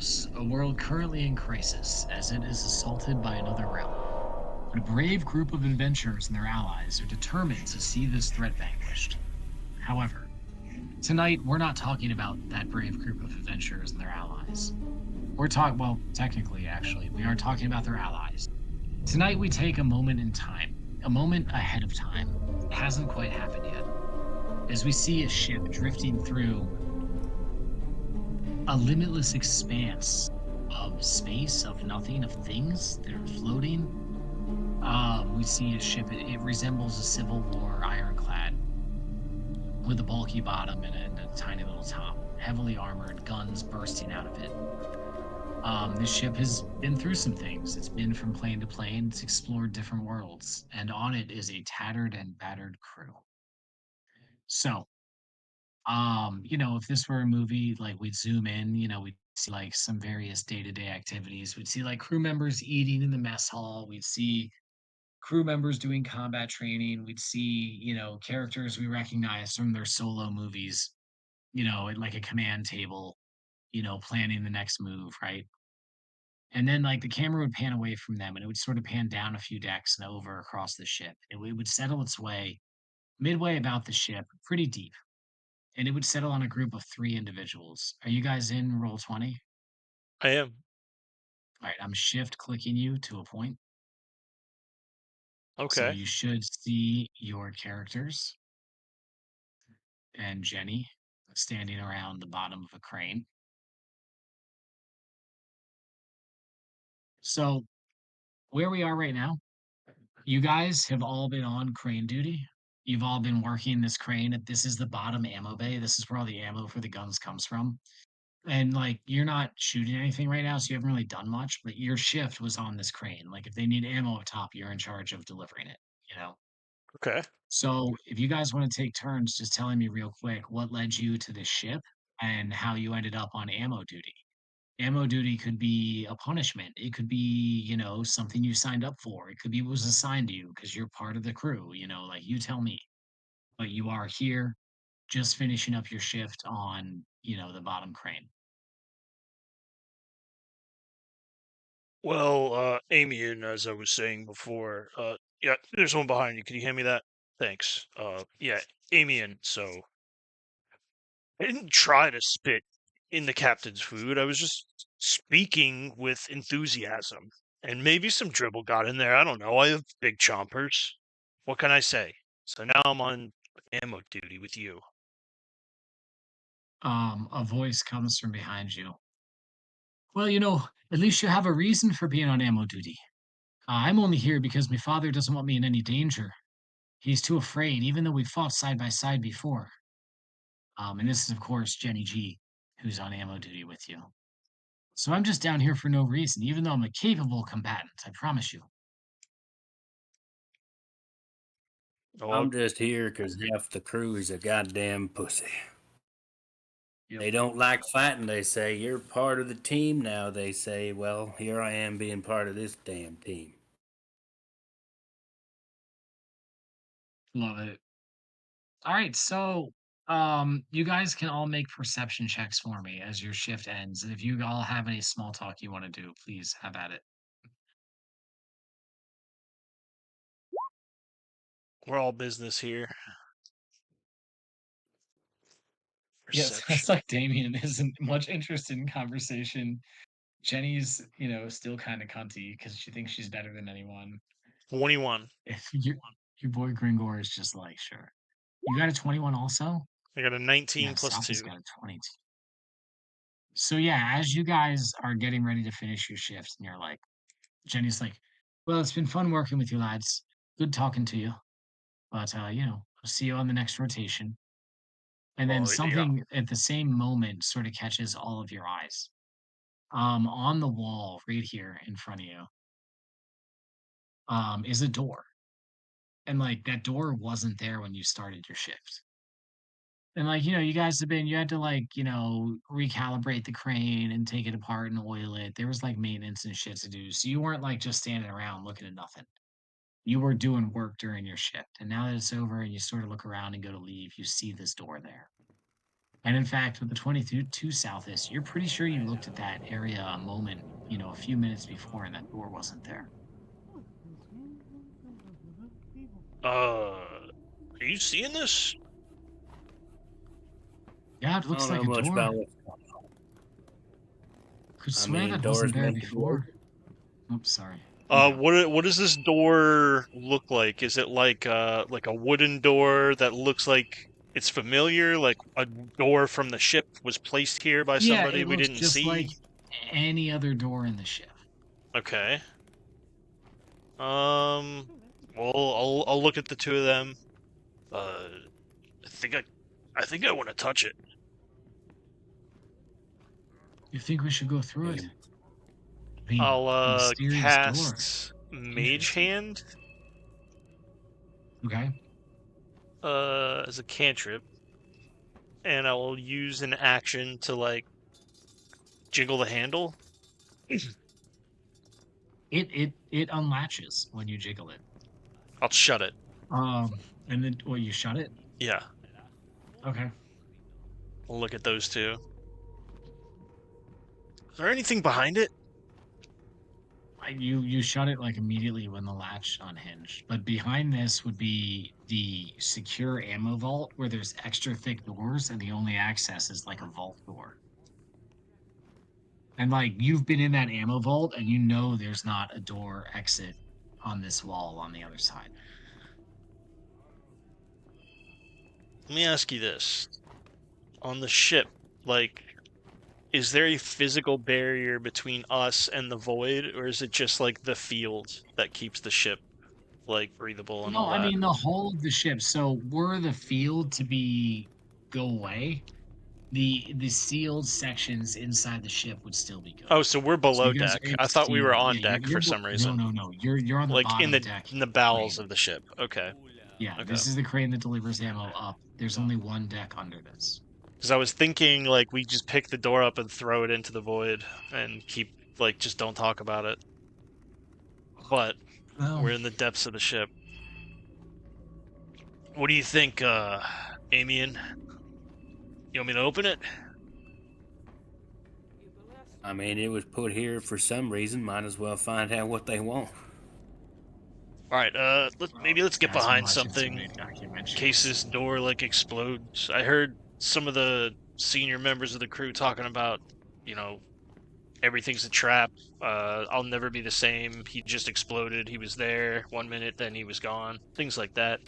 Phobos, a world currently in crisis as it is assaulted by another realm. But a brave group of adventurers and their allies are determined to see this threat vanquished. However, tonight we're not talking about that brave group of adventurers and their allies. We're talking, well, technically, actually, we are talking about their allies. Tonight we take a moment in time, a moment ahead of time. It hasn't quite happened yet. As we see a ship drifting through a limitless expanse of space, of nothing, of things that are floating. We see a ship. It resembles a Civil War ironclad with a bulky bottom and a tiny little top, heavily armored, guns bursting out of it. This ship has been through some things. It's been from plane to plane. It's explored different worlds, and on it is a tattered and battered crew. So, if this were a movie, like we'd zoom in, we'd see like some various day-to-day activities. We'd see like crew members eating in the mess hall. We'd see crew members doing combat training. We'd see, characters we recognize from their solo movies, at like a command table, planning the next move, right? And then like the camera would pan away from them and it would sort of pan down a few decks and over across the ship. It would settle its way midway about the ship, pretty deep, and it would settle on a group of three individuals. Are you guys in roll 20? I am. All right, I'm shift clicking you to a point. So Okay. you should see your characters and Jenny standing around the bottom of a crane. So where we are right now, you guys have all been on crane duty. You've all been working this crane. This is the bottom ammo bay. This is where all the ammo for the guns comes from. And like you're not shooting anything right now, so you haven't really done much, but your shift was on this crane. Like if they need ammo up top, you're in charge of delivering it, you know? Okay. So if you guys want to take turns just telling me real quick what led you to this ship and how you ended up on ammo duty. Ammo duty could be a punishment. It could be, something you signed up for. It could be what was assigned to you because you're part of the crew, like you tell me. But you are here just finishing up your shift on, the bottom crane. Well, Amy, and as I was saying before, yeah, there's one behind you. Can you hand me that? Thanks. Yeah, Amy, and so I didn't try to spit in the captain's food. I was just speaking with enthusiasm, and maybe some dribble got in there. I don't know. I have big chompers. What can I say? So now I'm on ammo duty with you. A voice comes from behind you. Well, at least you have a reason for being on ammo duty. I'm only here because my father doesn't want me in any danger. He's too afraid, even though we fought side by side before. And this is, of course, Jenny G, who's on ammo duty with you. So I'm just down here for no reason, even though I'm a capable combatant, I promise you. Oh, I'm just here 'cause half the crew is a goddamn pussy. Yep. They don't like fighting, they say. You're part of the team now, they say. Well, here I am being part of this damn team. Love it. All right, so you guys can all make perception checks for me as your shift ends. And if you all have any small talk you want to do, please have at it. we're all business here. Yes, it's Perception. like Damien isn't much interested in conversation. Jenny's, still kind of cunty because she thinks she's better than anyone. 21. If your boy Gringor is just like, sure. You got a 21 also? I got a 19 Yeah, plus South has 2. got a 22. So yeah, as you guys are getting ready to finish your shifts, and you're like, Jenny's like, well, it's been fun working with you lads. Good talking to you. But I'll see you on the next rotation. And then Oh, yeah. something at the same moment sort of catches all of your eyes. On the wall right here in front of you, is a door. And like that door wasn't there when you started your shift. And like, you guys you had to like, recalibrate the crane and take it apart and oil it. There was like maintenance and shit to do. So you weren't like just standing around looking at nothing. You were doing work during your shift. And now that it's over and you sort of look around and go to leave, you see this door there. And in fact, with the 22 Southeast, you're pretty sure you looked at that area a moment, a few minutes before, and that door wasn't there. Are you seeing this? Yeah, it I looks don't like know a much door. about what. Could I swear mean, that wasn't doors there make the door. before. Oops, sorry. You go. What does this door look like? Is it like a wooden door that looks like it's familiar, like a door from the ship was placed here by Yeah, somebody it we looks didn't just like see? any other door in the ship. Okay. Well, I'll look at the two of them. Uh, I think I think I want to touch it. You think we should go through it? Hey, I mean, I'll mysterious door. cast Mage Interesting. Hand Okay. as a cantrip, and I will use an action to like jiggle the handle. It unlatches when you jiggle it. I'll shut it. And then you shut it. Yeah, Okay. I'll look at those two. Is there anything behind it? You shut it like immediately when the latch unhinged. But behind this would be the secure ammo vault where there's extra thick doors and the only access is like a vault door. And like you've been in that ammo vault and you know there's not a door exit on this wall on the other side. Let me ask you this. On the ship, like, is there a physical barrier between us and the void, or is it just like the field that keeps the ship like breathable and No, all I that? mean the whole of the ship. So were the field to be go away, the sealed sections inside the ship would still be good. Oh, so we're So below you guys are deck. able I to thought we were see. on Yeah, deck for some no, reason. no, no. You're on the Like bottom deck in the bowels crane. of the ship. Okay. Yeah, Okay. this is the crane that delivers ammo up. There's only one deck under this. Because I was thinking like we just pick the door up and throw it into the void and keep like just don't talk about it. But Well, we're in the depths of the ship. What do you think, Amian? You want me to open it? I mean, it was put here for some reason. Might as well find out what they want. All right, maybe let's these get guys are behind watching too something many in case documentaries. this door like explodes. I heard some of the senior members of the crew talking about, you know, everything's a trap. I'll never be the same. He just exploded. He was there 1 minute, then he was gone. Things like that.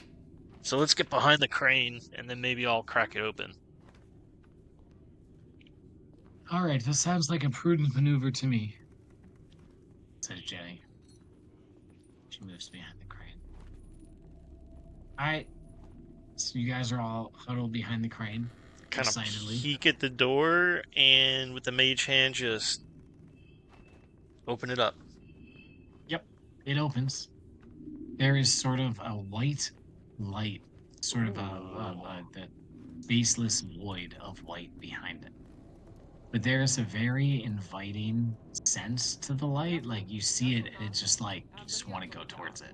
So let's get behind the crane, and then maybe I'll crack it open. All right, this sounds like a prudent maneuver to me, says Jenny. She moves behind the crane. All right, so you guys are all huddled behind the crane, Kind of excitedly. peek at the door, and with the mage hand, just open it up. Yep, it opens. There is sort of a white light, sort of a baseless void of white behind it. But there's a very inviting sense to the light. Like you see it, and it's just like you just want to go towards it.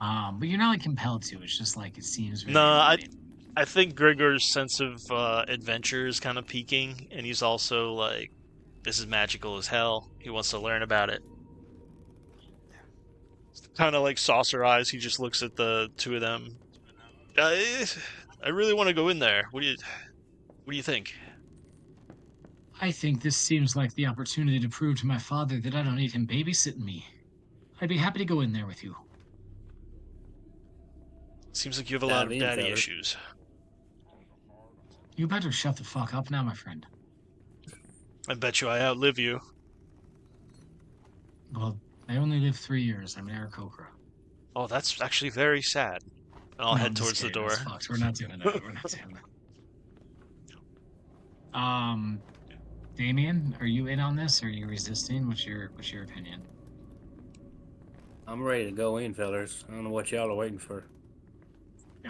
But you're not like compelled to. It's just like it seems No, very inviting. I think Gregor's sense of adventure is kind of peaking, and he's also like, this is magical as hell. He wants to learn about it. Kind of like saucer eyes. He just looks at the two of them. I really want to go in there. What do you think? I think this seems like the opportunity to prove to my father that I don't need him babysitting me. I'd be happy to go in there with you. Seems like you have a lot Dive of in, daddy feller. issues. You better shut the fuck up now, my friend. I bet you I outlive you. Well, I only live 3 years. I'm an Aarakocra. Oh, that's actually very sad. And I'll No, head I'm just towards the kidding. That's door. fucked. We're not doing that. We're not doing that. Damien, are you in on this? Or are you resisting? What's your opinion? I'm ready to go in, fellers. I don't know what y'all are waiting for.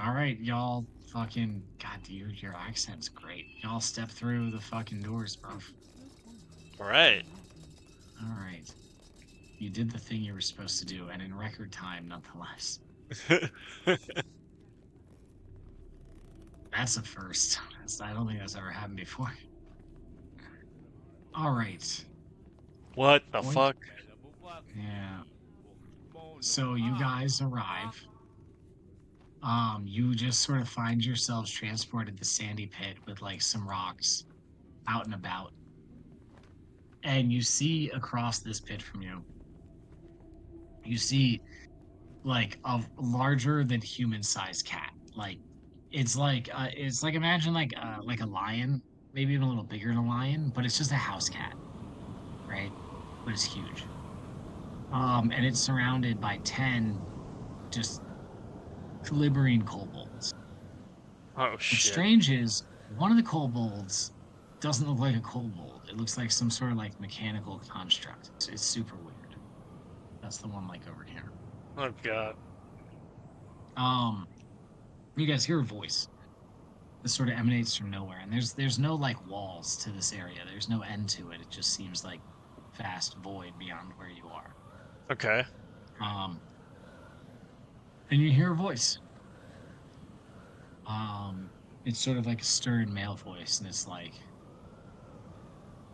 All right, y'all. Fucking God, dude, your accent's great. Y'all step through the fucking doors, bro. All right. All right, you did the thing you were supposed to do, and in record time, nonetheless. That's a first. I don't think that's ever happened before. All right. What the Point. fuck? Yeah. So you guys arrive. You just sort of find yourselves transported to the sandy pit with like some rocks out and about. And you see across this pit from you, you see like a larger than human sized cat. Like it's like imagine like a lion, maybe even a little bigger than a lion, but it's just a house cat, right? But it's huge. And it's surrounded by 10 just glimmering kobolds. Oh What's shit. strange is one of the kobolds doesn't look like a kobold. It looks like some sort of like mechanical construct. It's super weird. That's the one like over here. Oh god. Um, you guys hear a voice that sort of emanates from nowhere, and there's no like walls to this area. There's no end to it. It just seems like vast void beyond where you are. Okay. Um, and you hear a voice. Um, it's sort of like a stern male voice, and it's like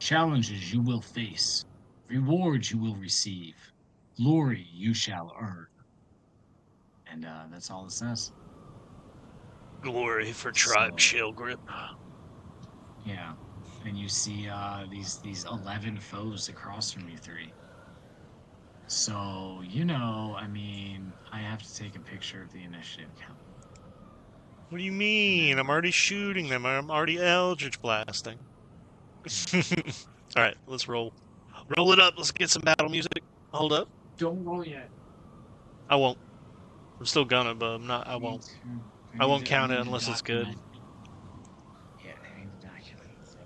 challenges you will face, rewards you will receive, glory you shall earn. And that's all it says. Glory for Tribe So Shell Grip. yeah. And you see these 11 foes across from you three. So, I mean, I have to take a picture of the initiative count. What do you And mean? then I'm already shooting them. I'm already Eldritch blasting. Alright, let's roll. Roll it up. Let's get some battle music. Hold up. don't roll yet. I won't. I'm still gonna, but I'm not. I Need won't. to I won't I count it need to unless it's good. document. Yeah, I need to document this.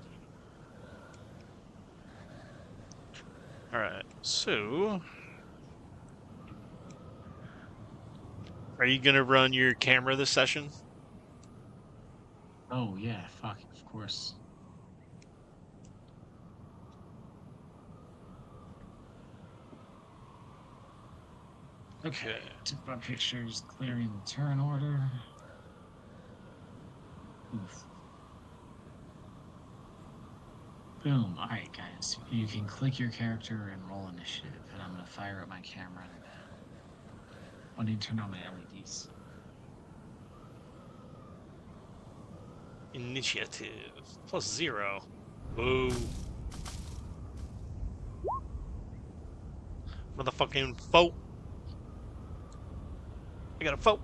Alright, so. Are you gonna run your camera this session? Oh yeah, fuck, of course. Okay, took my pictures, clearing the turn order. Oof. Boom. All right, guys. You can click your character and roll initiative, and I'm gonna fire up my camera and I need to turn on my LEDs. Initiative. +0. Boo. Motherfucking foe. I got a foe.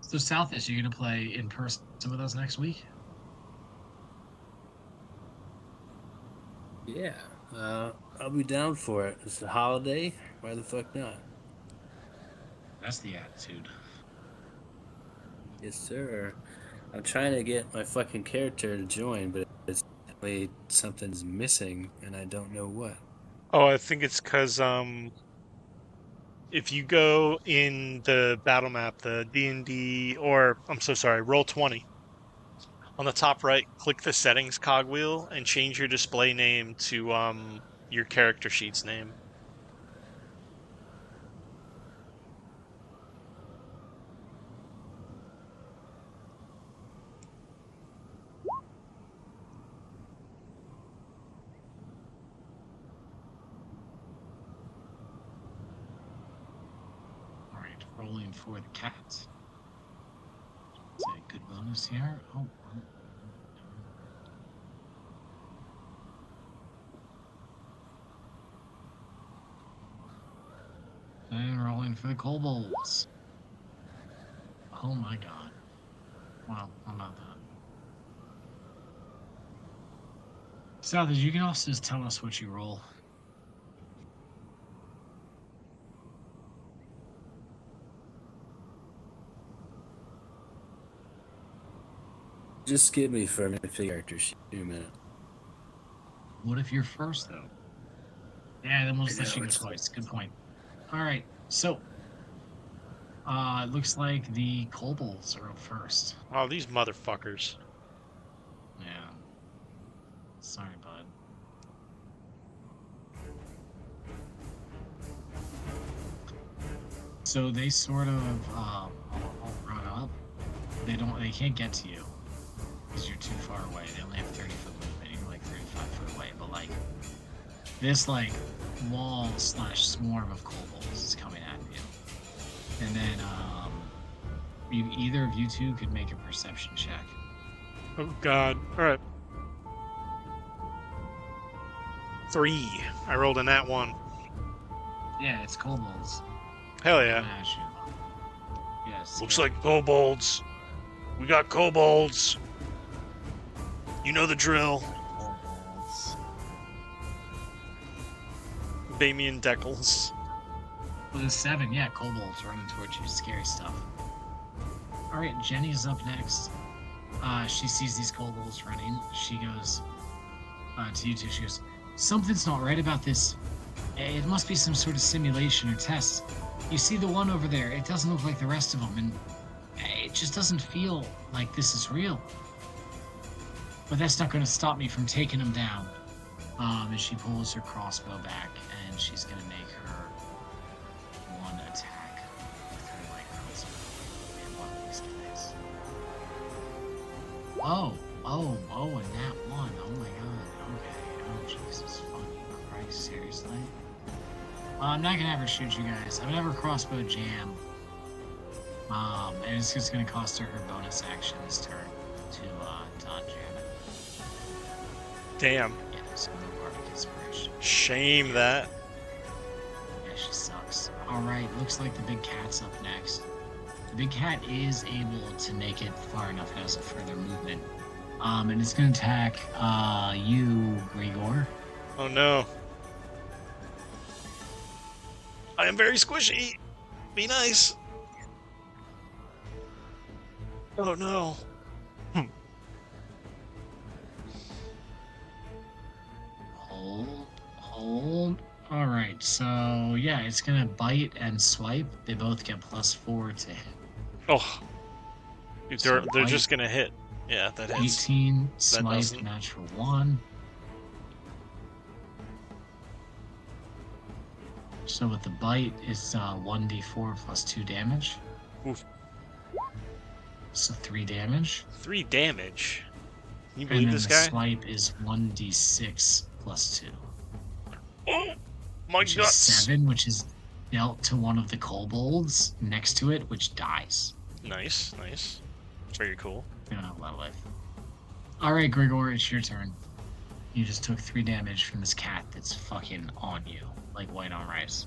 So, Southis, you gonna play in person with us next week? Yeah, I'll be down for it. It's a holiday. Why the fuck not? That's the attitude. Yes, sir. I'm trying to get my fucking character to join, but it's something's missing, and I don't know what. Oh, I think it's because if you go in the battle map, the D&D, or I'm so sorry, Roll20, on the top right, click the settings cogwheel and change your display name to your character sheet's name. All right, rolling for the cat. It's a good bonus here. Oh. And rolling for the kobolds. Oh my god. Wow, how about that? Southis, you can also just tell us what you roll. Just give me for a minute, character sheet. 2 minutes. What if you're first though? Yeah, they almost I let know, you go it's twice. Good point. All right, so it looks like the kobolds are up first. Oh, these motherfuckers. Yeah, sorry, bud. So they sort of all run up. They can't get to you because you're too far away. They only have 30-foot movement. You're like 35 foot away. But like this wall slash swarm of kobolds is coming at you. And then either of you two could make a perception check. Oh god. Alright. 3. I rolled in that one. Yeah, it's kobolds Hell coming yeah. at you. Yes. Looks like kobolds. We got kobolds. You know the drill. Kobolds. Damien Deckles. With a 7, yeah, kobolds running towards you. Scary stuff. All right, Jenny's up next. She sees these kobolds running. She goes to you two. She goes, "Something's not right about this. It must be some sort of simulation or test. You see the one over there? It doesn't look like the rest of them, and it just doesn't feel like this is real. But that's not going to stop me from taking them down." And she pulls her crossbow back, and she's going to make her one attack with her light crossbow in one of these guys. And that one. Oh my god. Okay. Oh, Jesus fucking Christ. Seriously? I'm not gonna have her shoot you guys. I'm gonna have her crossbow jam. And it's just gonna cost her her bonus action this turn to unjam it. Damn. Yeah, so no bardic inspiration. Shame that. Yeah, she sucks. Alright, looks like the big cat's up next. The big cat is able to make it far enough. It has a further movement. And it's gonna attack you, Grigor. Oh no. I am very squishy. Be nice. Oh no. Hold. Alright, so yeah, it's gonna bite and swipe. They both get +4 to hit. Oh. Dude, So they're bite, just gonna hit. Yeah, that hits. 18, swipe, doesn't. natural 1. So with the bite, it's 1d4 plus 2 damage. Oof. So 3 damage. 3 damage. Can you And believe then this the guy? swipe is 1d6 plus 2. Oh, my Which is guts. 7, which is dealt to one of the kobolds next to it, which dies. Nice, nice. Very cool. They don't have a lot of life. Alright, Grigor, it's your turn. You just took 3 damage from this cat that's fucking on you, like white on rice.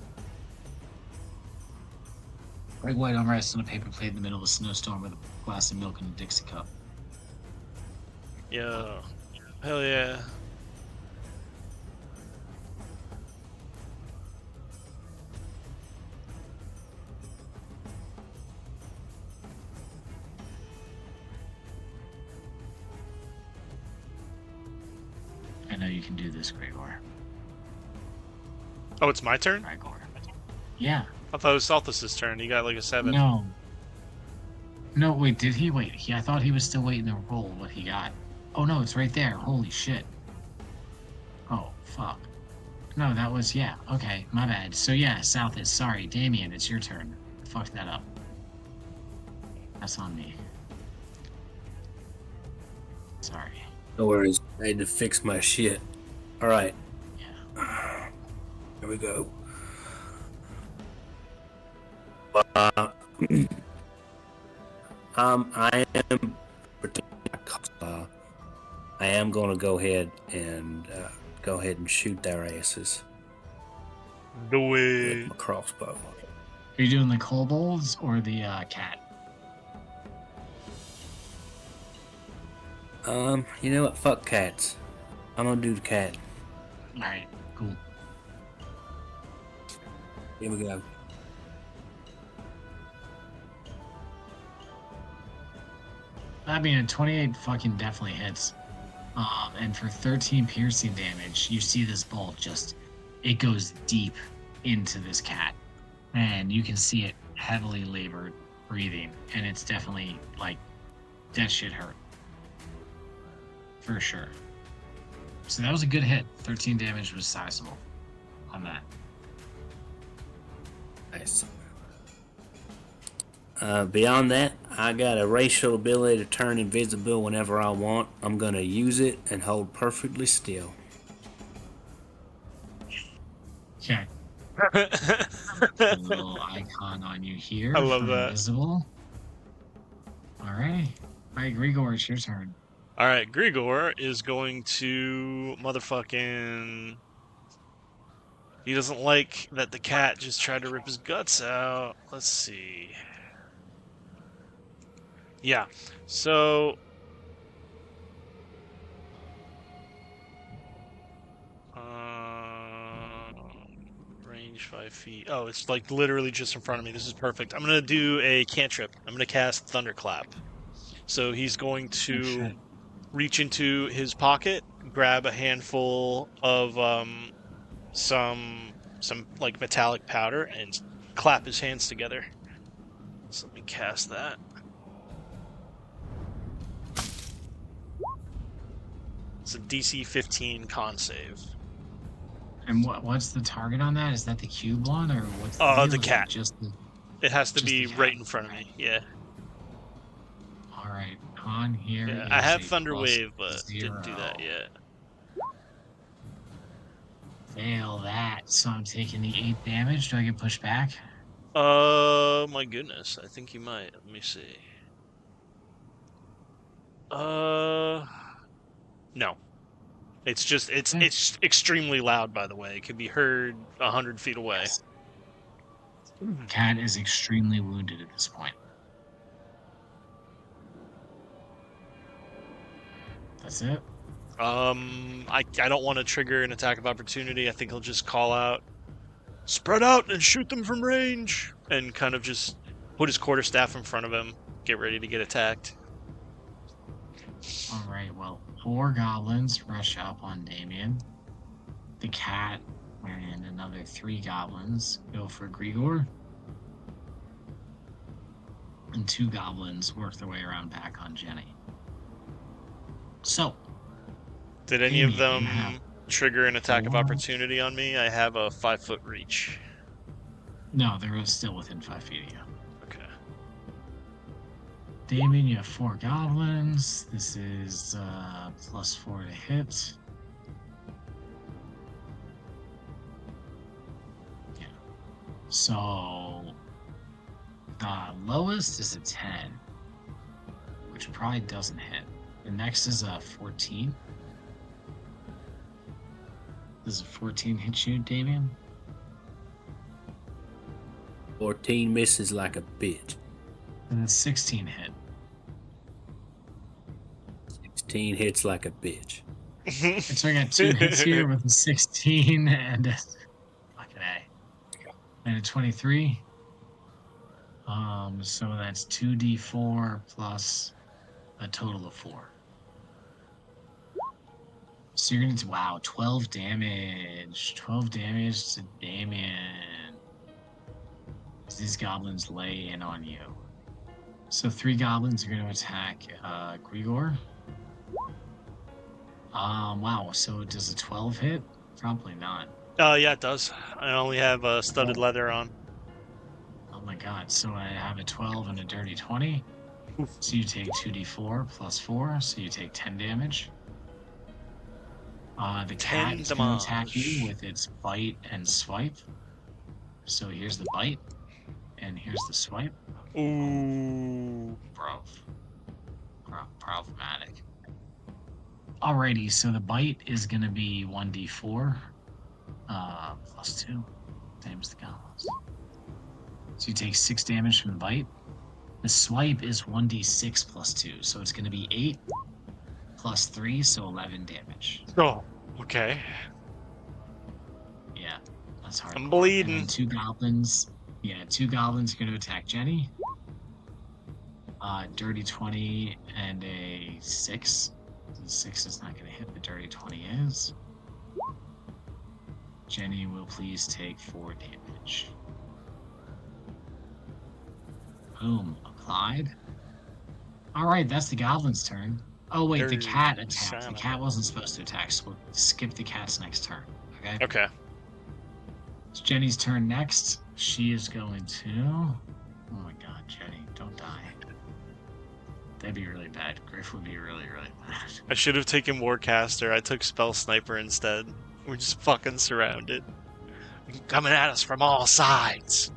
Like white on rice on a paper plate in the middle of a snowstorm with a glass of milk and a Dixie cup. Yeah. Hell yeah. I know you can do this, Grigor. Oh, it's my turn? Grigor. Yeah. I thought it was Salthus's turn. He got like a 7. No. No, wait, did he? Wait, I thought he was still waiting to roll what he got. Oh no, it's right there. Holy shit. Oh, fuck. No, that was, yeah, okay, my bad. So yeah, South is, sorry, Damien, it's your turn. I fucked that up. That's on me. Sorry. No worries. I had to fix my shit. Alright. Yeah. Here we go. I am. I am going to go ahead and shoot their asses Do with it. my crossbow. Are you doing the kobolds or the cat? You know what? Fuck cats. I'm gonna do the cat. Alright, cool. Here we go. I mean, a 28 fucking definitely hits. And for 13 piercing damage, you see this bolt just it goes deep into this cat, and you can see it heavily labored breathing, and it's definitely like that shit hurt for sure. So that was a good hit. 13 damage was sizable on that. Nice. Beyond that, I got a racial ability to turn invisible whenever I want. I'm gonna use it and hold perfectly still. Okay. A little icon on you I here love for that. invisible. All right. All right, Grigor, it's your turn. All right, Grigor is going to motherfucking. He doesn't like that the cat just tried to rip his guts out. Let's see. Yeah. So. Range 5 feet. Oh, it's like literally just in front of me. This is perfect. I'm gonna do a cantrip. I'm gonna cast Thunderclap. So he's going Oh, to shit. reach into his pocket, grab a handful of some like metallic powder, and clap his hands together. So let me cast that. It's a DC 15 con save. And what's the target on that? Is that the cube one, or what's the deal? The Is it cat. just the It has to be cat? right in front of All right. me. Yeah. All right. On here Yeah. I is have a Thunder plus Wave, but didn't do that 0. yet. Fail that. So I'm taking the 8 damage. Do I get pushed back? My goodness. I think you might. Let me see. Uh, no. It's just Eh, it's extremely loud. By the way, it can be heard 100 feet away. yes. Cat is extremely wounded at this point. That's it. I don't want to trigger an attack of opportunity. I think he'll just call out, "Spread out and shoot them from range," and kind of just put his quarterstaff in front of him, get ready to get attacked. All right. Well, 4 goblins rush up on Damien. The cat and another 3 goblins go for Grigor. And 2 goblins work their way around back on Jenny. So, Did any of Damien, you have them trigger an attack of 4. opportunity on me? I have a 5-foot reach. No, they're still within 5 feet of you. Okay. Damien, you have 4 goblins. This is +4 to hit. Yeah. So the lowest is a 10, which probably doesn't hit. The next is a 14. Does a 14 hit you, Damien? 14 misses like a bitch. And the 16 hit. 16 hits like a bitch. And so I got 2 hits here with a 16 and a fucking A. And a 23. So that's 2d4 plus a total of 4. So you're gonna do, wow, 12 damage. 12 damage to Damien. These goblins lay in on you. So 3 goblins are gonna attack Grigor. Wow, so does a 12 hit? Probably not. Yeah, it does. I only have studded leather on. Oh my god, so I have a 12 and a dirty 20. So you take 2d4 plus 4, so you take 10 damage. The cat 10 is going to attack you damage. with its bite and swipe. So here's the bite, and here's the swipe. Ooh. Problematic. Alrighty, so the bite is going to be 1d4 plus 2. Same as the goblins. So you take 6 damage from the bite. The swipe is 1d6 plus 2, so it's going to be 8 plus 3, so 11 damage. Oh, okay. Yeah, that's hard. I'm And bleeding. then 2 goblins. Yeah, 2 goblins are going to attack Jenny. Dirty 20 and a 6. The 6 is not going to hit. The dirty 20 is. Jenny will please take 4 damage. Boom. Applied. All right, that's the goblin's turn. Oh, wait, the cat attacked. The cat wasn't supposed to attack, so we'll skip the cat's next turn. Okay? Okay. It's Jenny's turn next. She is going to... Oh my god, Jenny, don't die. That'd be really bad. Griff would be really, really bad. I should have taken Warcaster. I took Spell Sniper instead. We're just fucking surrounded. Coming at us from all sides.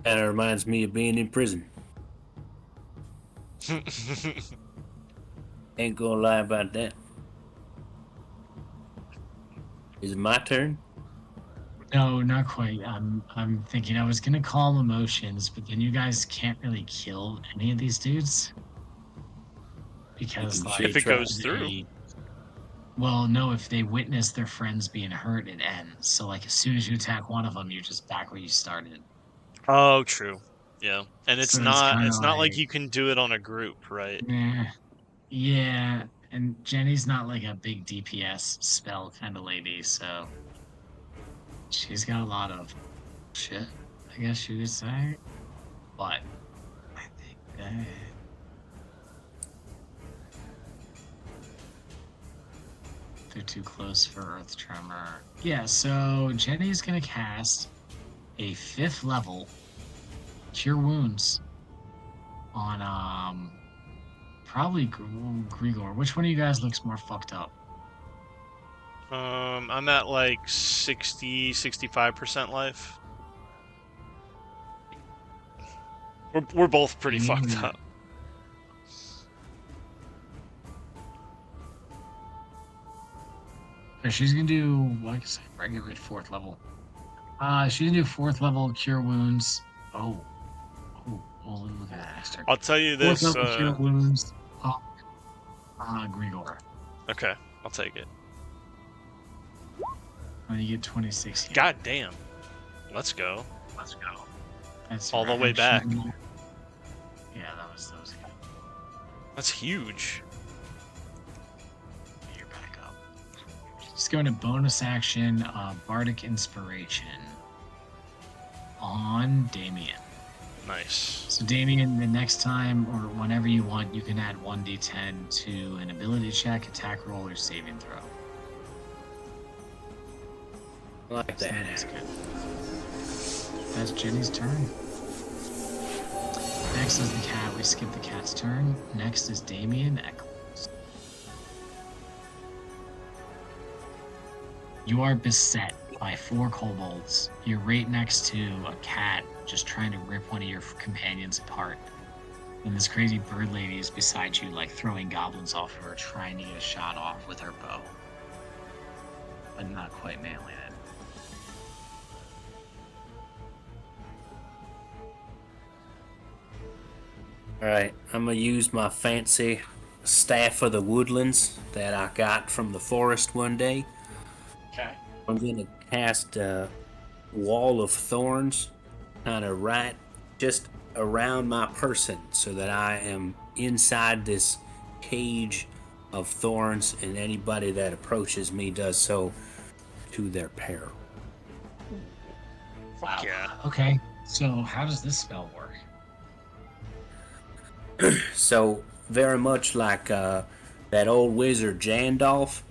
That reminds me of being in prison. Ain't gonna lie about that. Is it my turn? No, not quite. I'm thinking I was gonna call emotions, but then you guys can't really kill any of these dudes because, like, if it goes through. Well, no, if they witness their friends being hurt, it ends. So, like, as soon as you attack one of them, you're just back where you started. Oh, true. Yeah, and it's So not like you can do it on a group, right? Yeah, and Jenny's not like a big DPS spell kind of lady, so she's got a lot of shit, I guess you could say. But I think that they're too close for Earth Tremor. Yeah, so Jenny's gonna cast a 5th level Cure Wounds on probably Grigor. Which one of you guys looks more fucked up? I'm at like 65% life. We're both pretty fucked up. She's gonna do, like I said, regular 4th level. She's gonna do 4th level Cure Wounds. Oh, look at that next turn. I'll tell you this. 4th level Cure Wounds. Grigor. Okay, I'll take it. And you get 26. God damn. Let's go. That's all the way back. Yeah, that was good. That's huge. You're back up. Just going to bonus action, Bardic Inspiration on Damien. Nice. So Damien, the next time or whenever you want, you can add 1d10 to an ability check, attack roll, or saving throw. I like that. That's good. That's Jenny's turn. Next is the cat. We skip the cat's turn. Next is Damien Eccles. You are beset by 4 kobolds. You're right next to a cat just trying to rip one of your companions apart. And this crazy bird lady is beside you, like throwing goblins off of her, trying to get a shot off with her bow. But not quite nailing it. Alright, I'm gonna use my fancy Staff of the Woodlands that I got from the forest one day. Okay. I'm gonna cast a wall of thorns kind of right just around my person so that I am inside this cage of thorns, and anybody that approaches me does so to their peril. Wow. Yeah. Okay. So how does this spell work? So very much like that old wizard Jandolph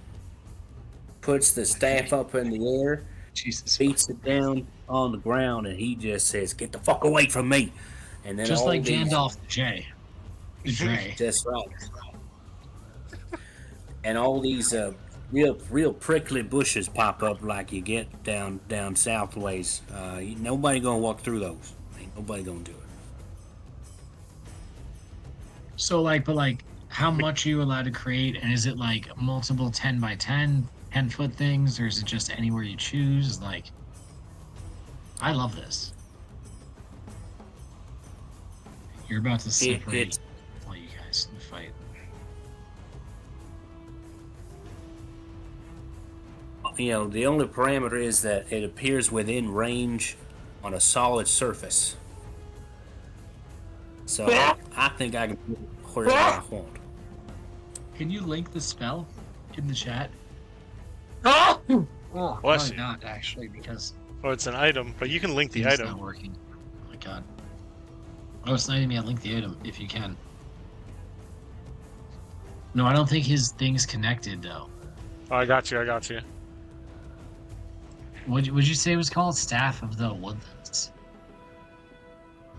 puts the staff up in the air, Jesus. beats it down on the ground, and he just says, "Get the fuck away from me!" And then Just all like these, Gandalf the J. The Dre. That's right. And all these real prickly bushes pop up like you get down southways. Nobody gonna walk through those. Ain't nobody gonna do it. So but how much are you allowed to create? And is it like multiple 10 by 10, 10-foot things, or is it just anywhere you choose? Like, I love this. You're about to separate all you guys in the fight. You know, the only parameter is that it appears within range on a solid surface. So I think I can do whatever I want. Can you link the spell in the chat? Oh, Bless probably you. not actually, because Oh, it's an item, but you can link the it's item. not working. Oh my god. Oh, it's not even yet. Link the item if you can. No, I don't think his thing's connected though. Oh, I got you. Would you say it was called Staff of the Woodlands?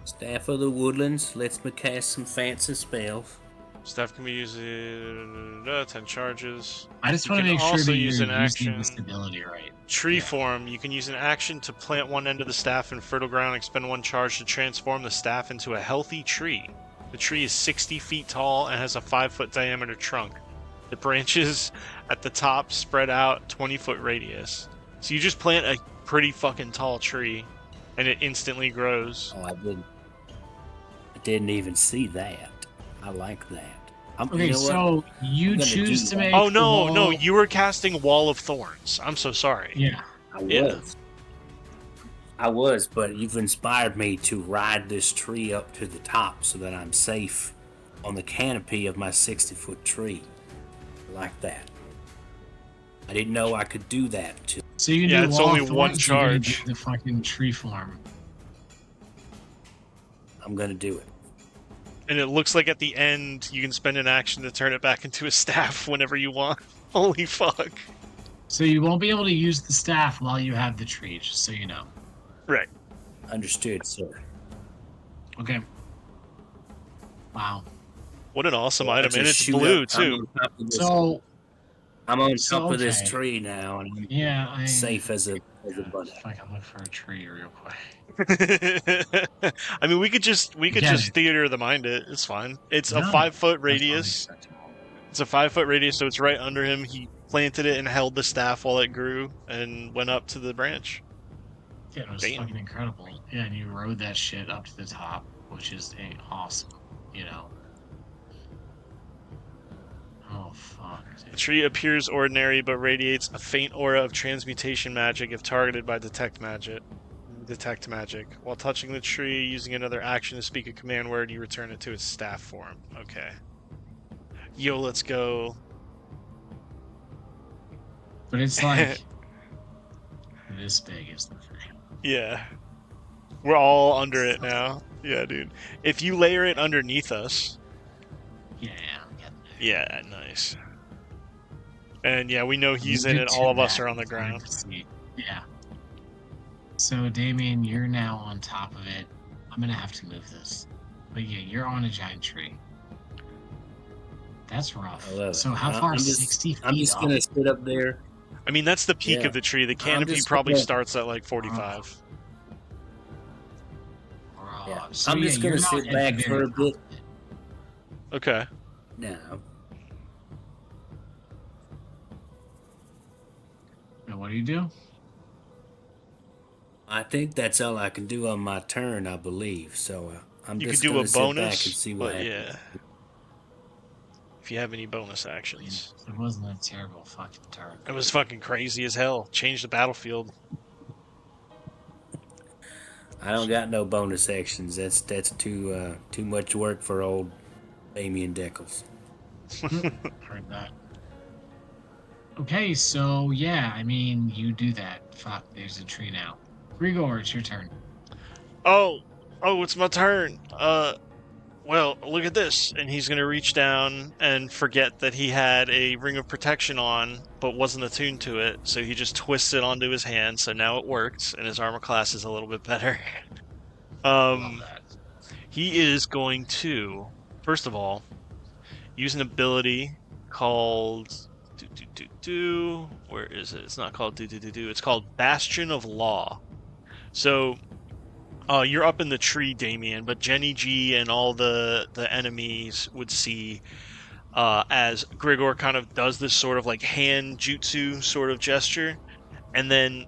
Staff of the Woodlands lets me cast some fancy spells. Staff can be used 10 charges. I just You want to can make sure also that use you're an using action. this ability right. Tree Yeah. form. You can use an action to plant one end of the staff in fertile ground, expend 1 charge to transform the staff into a healthy tree. The tree is 60 feet tall and has a 5-foot diameter trunk. The branches at the top spread out 20-foot radius. So you just plant a pretty fucking tall tree, and it instantly grows. Oh, I didn't even see that. I like that. Okay, you know so what? you I'm gonna choose do to that. make. Oh the no, no, wall- you were casting Wall of Thorns. I'm so sorry. Yeah. Yeah. I was, but you've inspired me to ride this tree up to the top so that I'm safe on the canopy of my 60-foot tree. I like that. I didn't know I could do that. So you can Yeah, do it's wall only of one thorns, you're gonna do charge. the fucking tree form. I'm gonna do it. And it looks like at the end you can spend an action to turn it back into a staff whenever you want. Holy fuck. So you won't be able to use the staff while you have the tree, just so you know. Right. Understood, sir. Okay. Wow. What an awesome Well, I item. And just it's shoot blue up- too. So I'm on so, top of this okay. tree now, and I'm yeah, I safe as a bunny. if I can look for a tree real quick. I mean, we could just Get it. theater the mind it. It's fine. It's a No, 5-foot that's radius. unacceptable. It's a 5-foot radius, so it's right under him. He planted it and held the staff while it grew and went up to the branch. Yeah, it was Damn. fucking incredible. Yeah, and you rode that shit up to the top, which is awesome, you know. Oh fuck. The Dude. tree appears ordinary but radiates a faint aura of transmutation magic if targeted by detect magic. While touching the tree, using another action to speak a command word, you return it to its staff form. Okay. Yo, let's go. But it's like this big is the thing. Yeah. We're all under it now. Yeah, dude. If you layer it underneath us. Yeah, I'm getting there. Yeah, nice. And yeah, we know he's We'll in get it. to All of us that are on the in time ground. to see. Yeah. So Damien, you're now on top of it. I'm gonna have to move this. But yeah, you're on a giant tree. That's rough. I love it. So how far? 60 feet I'm just up? gonna sit up there. I mean, that's the peak Yeah. of the tree. The canopy just probably gonna- starts at like 45. Yeah. So, I'm just you're gonna not sit at back the for very a bit. top of it. Okay. Now, Now, what do you do? I think that's all I can do on my turn, I believe. So I'm You just could do gonna a sit back and bonus, see what but happens. yeah. If you have any bonus I mean, actions. it wasn't a terrible fucking turn. It was fucking crazy as hell. Changed the battlefield. I don't got no bonus actions. That's too much work for old Damien Deckles. Heard that. Okay, so yeah, I mean, you do that. Fuck, there's a tree now. Grigor, it's your turn. Oh, it's my turn. Well, look at this. And he's gonna reach down and forget that he had a ring of protection on, but wasn't attuned to it. So he just twists it onto his hand. So now it works, and his armor class is a little bit better. Love that. He is going to, first of all, use an ability called where is it? It's not called It's called Bastion of Law. So you're up in the tree, Damien, but Jenny G and all the enemies would see as Grigor kind of does this sort of like hand jutsu sort of gesture, and then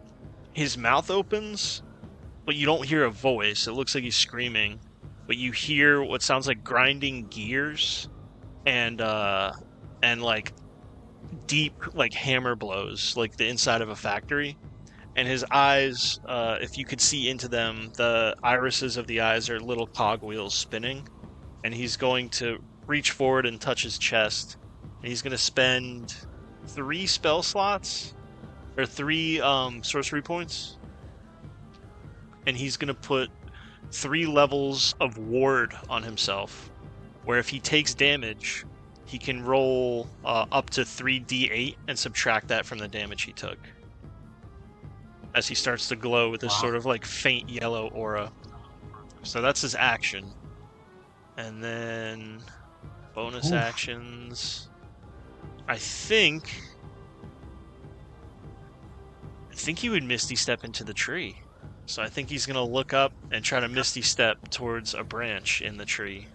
his mouth opens, but you don't hear a voice. It looks like he's screaming, but you hear what sounds like grinding gears and like deep like hammer blows, like the inside of a factory. And his eyes, if you could see into them, the irises of the eyes are little cogwheels spinning. and he's going to reach forward and touch his chest, and he's going to spend 3 spell slots or 3 sorcery points, and he's going to put 3 levels of ward on himself, where if he takes damage, he can roll up to 3d8 and subtract that from the damage he took, as he starts to glow with this sort of like faint yellow aura. So that's his action. And then bonus actions. I think he would Misty Step into the tree. So I think he's going to look up and try to Misty Step towards a branch in the tree.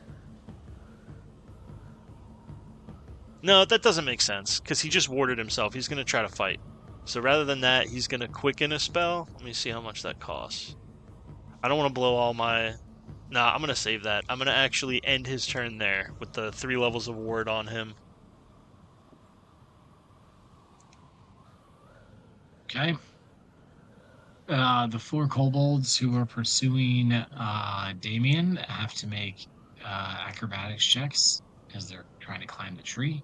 No, that doesn't make sense, because he just warded himself. He's going to try to fight. So rather than that, he's going to quicken a spell. Let me see how much that costs. I don't want to blow all my... Nah, I'm going to save that. I'm going to actually end his turn there with the 3 levels of ward on him. Okay. The 4 kobolds who are pursuing Damien have to make acrobatics checks because they're trying to climb the tree.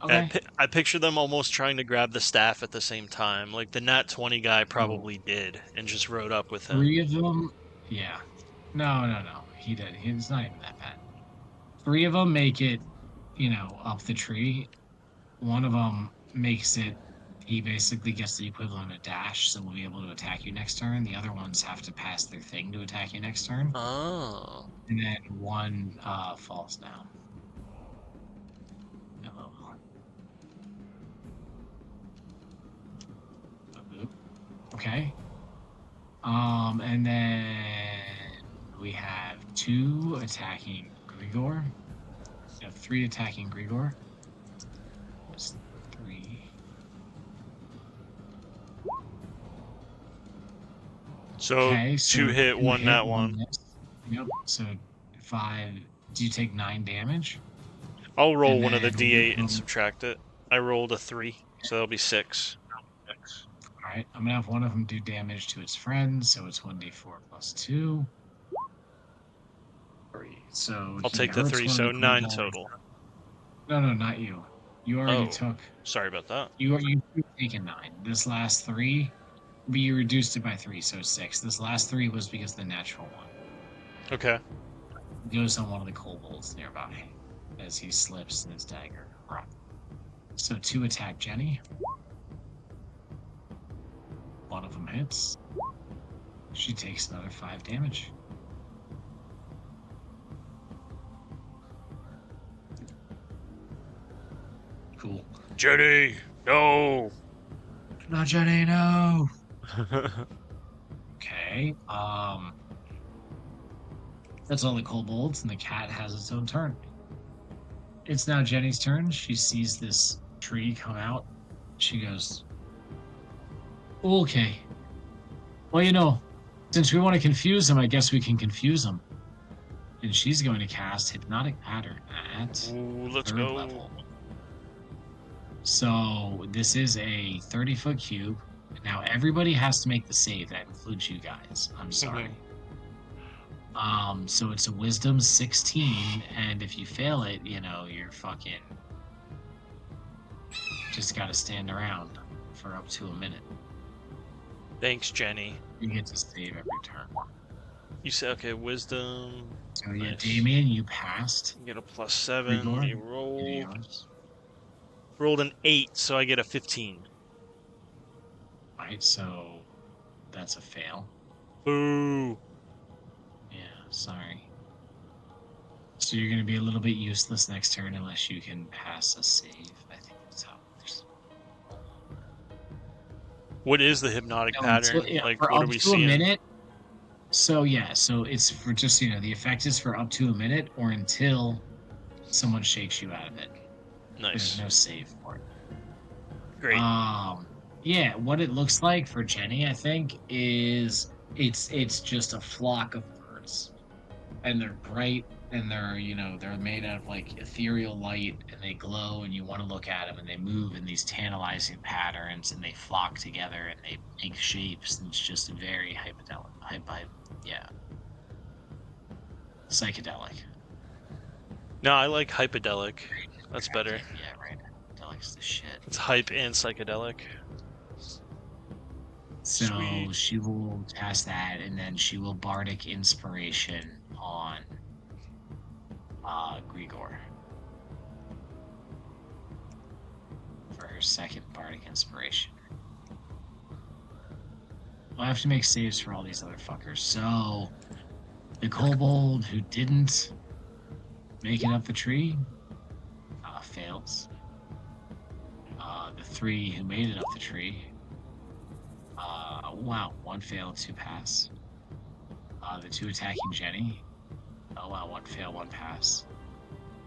Okay. I picture them almost trying to grab the staff at the same time. Like the Nat 20 guy probably did and just rode up with him. 3 of them, yeah. No. He did. He's not even that bad. 3 of them make it, up the tree. 1 of them makes it. He basically gets the equivalent of dash, so we'll be able to attack you next turn. The other ones have to pass their thing to attack you next turn. Oh. And then 1 falls down. Okay. And then we have 2 attacking Grigor. We have 3 attacking Grigor. That's 3. So 2 hit, 1 nat 1. Yep. So 5. Do you take 9 damage? I'll roll one of the d8 and subtract it. I rolled a 3, so that'll be 6. All right. I'm gonna have one of them do damage to its friend, so it's 1d4 plus 2. 3. So I'll take the 3, so 9 total. No, not you. You already took. Sorry about that. You've taken 9. This last 3, but you reduced it by 3, so 6. This last 3 was because of the natural one. Okay. It goes on one of the kobolds nearby as he slips in his dagger. Right. So 2 attack Jenny. One of them hits. She takes another 5 damage. Cool. Jenny, no! No, Jenny, no! Okay, that's all the kobolds, and the cat has its own turn. It's now Jenny's turn. She sees this tree come out. She goes, okay. Well, since we want to confuse them, I guess we can confuse them. And she's going to cast Hypnotic Pattern at 3rd level. So this is a 30-foot cube. Now everybody has to make the save. That includes you guys. I'm sorry. So it's a Wisdom 16, and if you fail it, you're fucking just got to stand around for up to a minute. Thanks, Jenny. You get to save every turn. You said, okay, Wisdom. So yeah, nice. Damien, you passed. You get a +7. You rolled an 8, so I get a 15. Right, so that's a fail. Boo. Yeah, sorry. So you're going to be a little bit useless next turn unless you can pass a save. I think that's how it works. What is the hypnotic pattern? What are we seeing? A minute. So it's for just, the effect is for up to a minute or until someone shakes you out of it. Nice. There's no save for it. Great. Yeah, what it looks like for Jenny, I think, is it's just a flock of birds. And they're bright, and they're made out of like ethereal light, and they glow, and you want to look at them, and they move in these tantalizing patterns, and they flock together, and they make shapes, and it's just very yeah. Psychedelic. No, I like hypedelic. That's better. Yeah, right. Psychedelic's the shit. It's hype and psychedelic. So Sweet. she will cast that, and then she will bardic inspiration on Grigor for her second bardic inspiration. I'll have to make saves for all these other fuckers. So the kobold who didn't make it up the tree fails. The 3 who made it up the tree, wow, 1 fail, 2 pass. The 2 attacking Jenny, oh wow, 1 fail, 1 pass.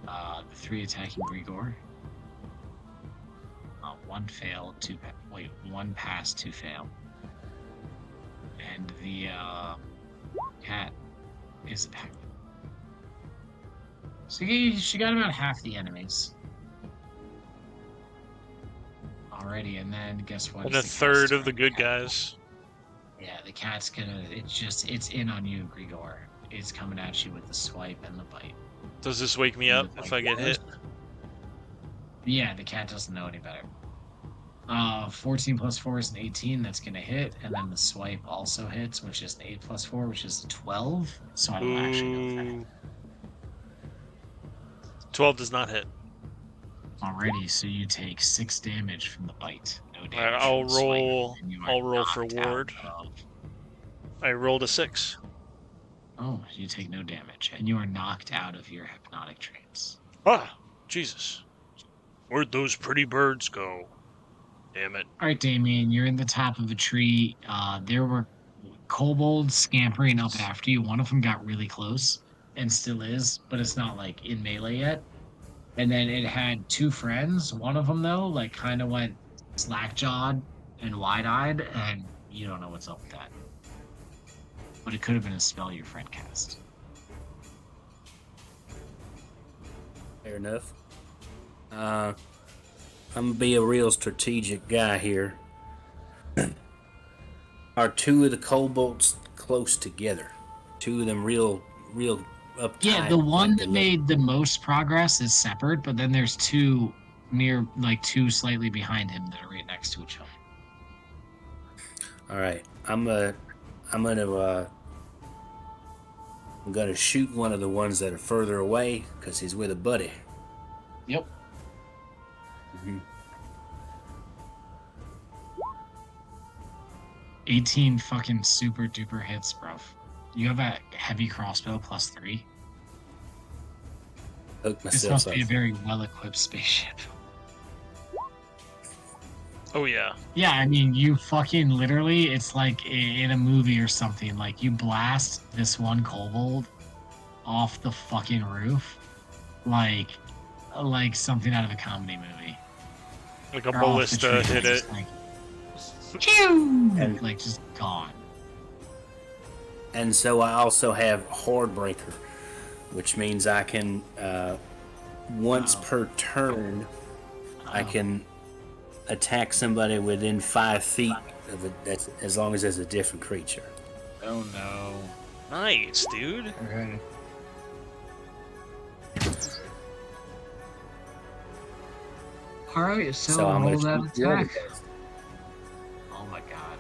The 3 attacking Grigor, 1 fail, 2 wait, 1 pass, 2 fail. And the cat is back. So she got about half the enemies already, and then guess what? And a third of the good guys. Yeah, the cat's gonna. It's in on you, Grigor. It's coming at you with the swipe and the bite. Does this wake me up if I get hit? Yeah, the cat doesn't know any better. 14 plus 4 is an 18. That's gonna hit, and then the swipe also hits, which is an 8 plus 4, which is a 12. So I don't actually know that. 12 does not hit. Already, so you take 6 damage from the bite. No damage. Alright, I'll roll. I'll roll for ward. I rolled a 6. Oh, you take no damage, and you are knocked out of your hypnotic trance. Ah, Jesus! Where'd those pretty birds go? Damn it! All right, Damien, you're in the top of a tree. There were kobolds scampering up after you. One of them got really close, and still is, but it's not like in melee yet. And then it had 2 friends. One of them though, like kind of went slack-jawed and wide-eyed, and you don't know what's up with that. But it could have been a spell your friend cast. Fair enough. I'm gonna be a real strategic guy here. Are 2 of the kobolds close together? 2 of them real uptight. Yeah, the one that made the most progress is separate, but then there's 2 near, like 2 slightly behind him that are right next to each other. All right, I'm gonna shoot one of the ones that are further away because he's with a buddy. Yep. Mm-hmm. 18 fucking super duper hits, bro. You have a heavy crossbow plus 3. Hook This myself must up. be a very well-equipped spaceship. Oh yeah. Yeah, I mean, you fucking literally, it's like in a movie or something. Like, you blast this one kobold off the fucking roof, like something out of a comedy movie. Like a Or off the ballista tree, hit just it. Like, pew! And- Like, just gone. And so I also have Hordebreaker, which means I can once per turn I can attack somebody within 5 feet of it. That's as long as there's a different creature. Oh no. Nice, dude. Okay. All right, so I'm roll gonna that shoot the other attack. guys. Oh my god.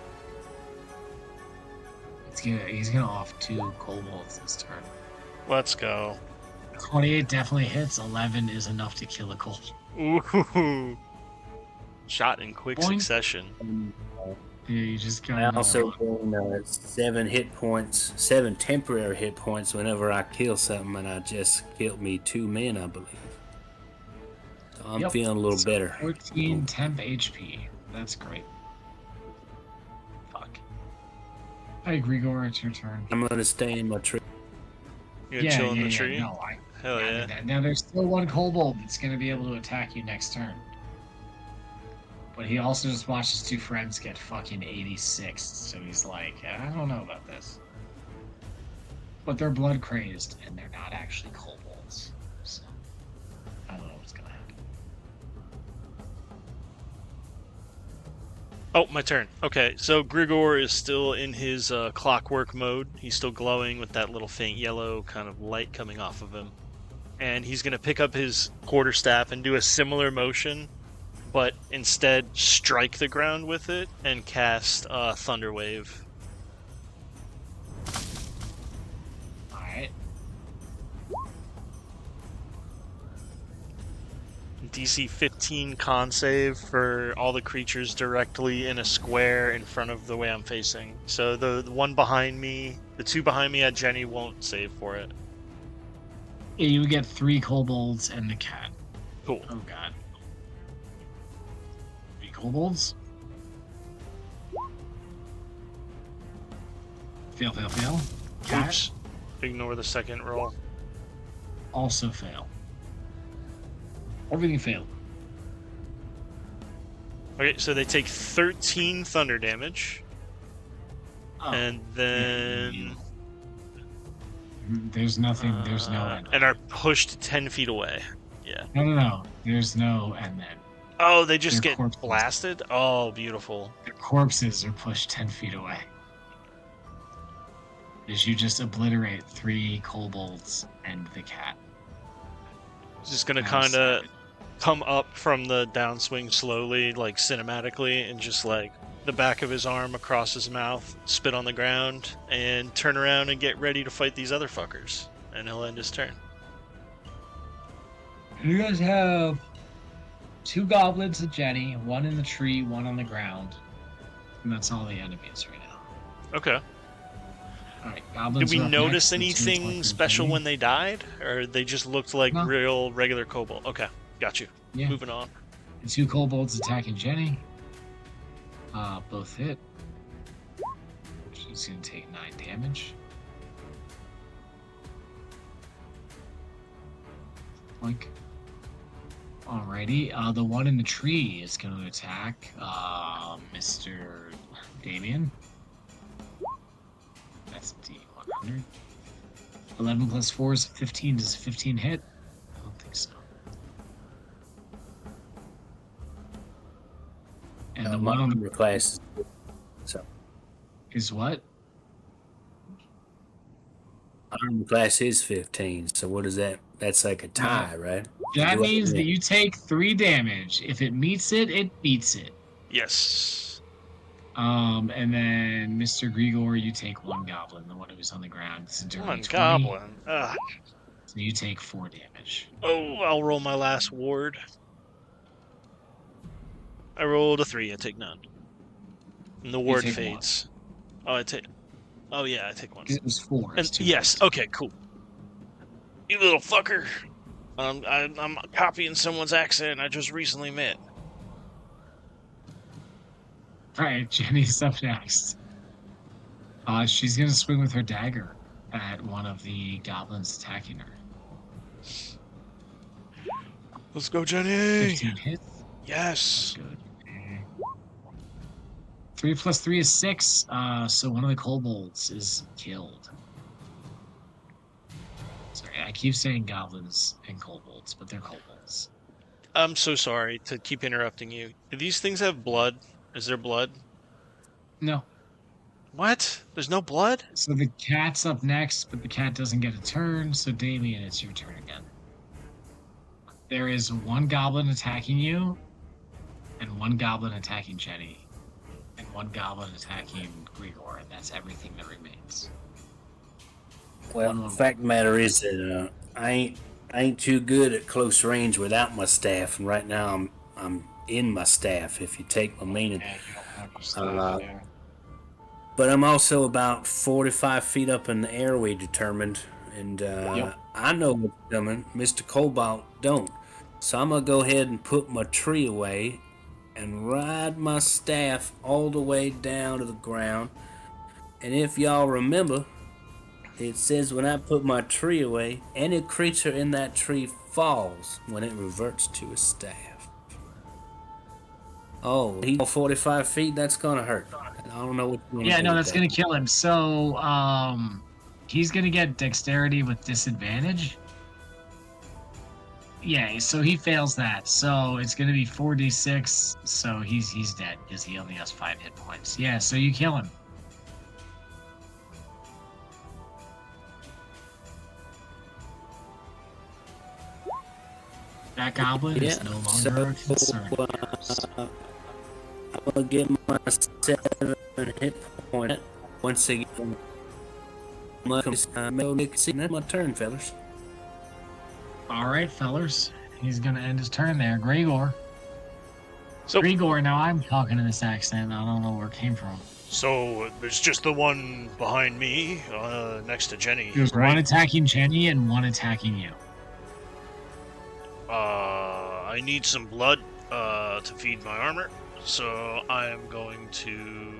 He's gonna off 2 kobolds this turn. Let's go. 28 definitely hits. 11 is enough to kill a kobold. Ooh. Shot in quick Boing. succession. Yeah, you just got I another also one. gain 7 hit points, 7 temporary hit points whenever I kill something, and I just killed me 2 men, I believe. So I'm Yep. feeling a little So better. 14 temp HP. That's great. Fuck. Hey, Grigor, it's your turn. I'm gonna stay in my tree. You gonna chill in the tree? No, Hell I yeah. did that. Now there's still one kobold that's gonna be able to attack you next turn. But he also just watched his 2 friends get fucking 86, so he's like, I don't know about this. But they're blood crazed, and they're not actually kobolds. So, I don't know what's gonna happen. Oh, my turn. Okay, so Grigor is still in his clockwork mode. He's still glowing with that little faint yellow kind of light coming off of him. And he's going to pick up his quarterstaff and do a similar motion, but instead strike the ground with it and cast Thunder Wave. All right. DC 15 con save for all the creatures directly in a square in front of the way I'm facing. So the one behind me, the two behind me at Jenny won't save for it. Yeah, you get 3 kobolds and the cat. Cool. Oh god. 3 kobolds. Fail, fail, fail. Cat. Oops. Ignore the second roll. Also fail. Everything failed. Okay, so they take 13 thunder damage. Oh, And then... there's nothing, there's no end. And are pushed 10 feet away. Yeah. No. There's no end then. Oh, they just Their get corpses. blasted? Oh, beautiful. Their corpses are pushed 10 feet away. As you just obliterate 3 kobolds and the cat. Just gonna Now kind of savage. come up from the downswing slowly, like cinematically, and just like the back of his arm across his mouth, spit on the ground, and turn around and get ready to fight these other fuckers. And he'll end his turn. You guys have 2 goblins at Jenny, 1 in the tree, 1 on the ground. And that's all the enemies right now. Okay. Alright, goblins Did we are up notice next. The two anything talking special Jenny. when they died? Or they just looked like No. real, regular kobold? Okay, got you. Yeah. Moving on. The 2 kobolds attacking Jenny. Both hit. She's gonna take 9 damage. Like. Alrighty. The one in the tree is gonna attack Mr. Damien. That's D100. 11 plus 4 is 15. Does 15 hit? I don't think so. And the my one on the armor class so is what? armor class is 15. So what is that? That's like a tie, right? That Do I- means that yeah. you take 3 damage. If it meets it, it beats it. Yes. And then Mr. Grigor, you take 1 goblin, the one who was on the ground. It's a dirty One 20, goblin. Ugh. So you take 4 damage. Oh, I'll roll my last ward. I rolled a 3. I take none. And the ward take fades. Oh, I take. Oh yeah, I take 1. It was 4. It's And 2 yes. plus. Okay. Cool. You little fucker. I'm copying someone's accent I just recently met. Alright, Jenny's up next. She's gonna swing with her dagger at one of the goblins attacking her. Let's go, Jenny. 15 hits. Yes. Good. 3 plus 3 is 6. So one of the kobolds is killed. Sorry, I keep saying goblins and kobolds, but they're kobolds. I'm so sorry to keep interrupting you. Do these things have blood? Is there blood? No. What? There's no blood? So the cat's up next, but the cat doesn't get a turn. So Damien, it's your turn again. There is 1 goblin attacking you, and 1 goblin attacking Jenny, and 1 goblin attacking Grigor, and that's everything that remains. Well, the fact of the matter is that I ain't too good at close range without my staff, and right now I'm in my staff. If you take my meaning, Yeah, you don't have your stuff there. but I'm also about 45 feet up in the air. We determined, and Yep. I know what's coming. Mr. Cobalt don't, so I'm gonna go ahead and put my tree away, and ride my staff all the way down to the ground. And if y'all remember, it says when I put my tree away, any creature in that tree falls when it reverts to a staff. Oh, he's 45 feet? That's gonna hurt. I don't know what you want to Yeah, do no, with that's that. gonna kill him. So, he's gonna get dexterity with disadvantage. Yeah, so he fails that. So it's gonna be 4d6. So he's dead because he only has 5 hit points. Yeah, so you kill him. That goblin Yeah, is no so longer a concern of yours. I'm gonna get my 7 hit point once again. That's my turn, fellas. All right, fellers. He's gonna end his turn there. Gregor. So, Gregor, now I'm talking in this accent. I don't know where it came from. there's just the one behind me, next to Jenny, There's one right? attacking Jenny and one attacking you. I need some blood, to feed my armor, so I am going to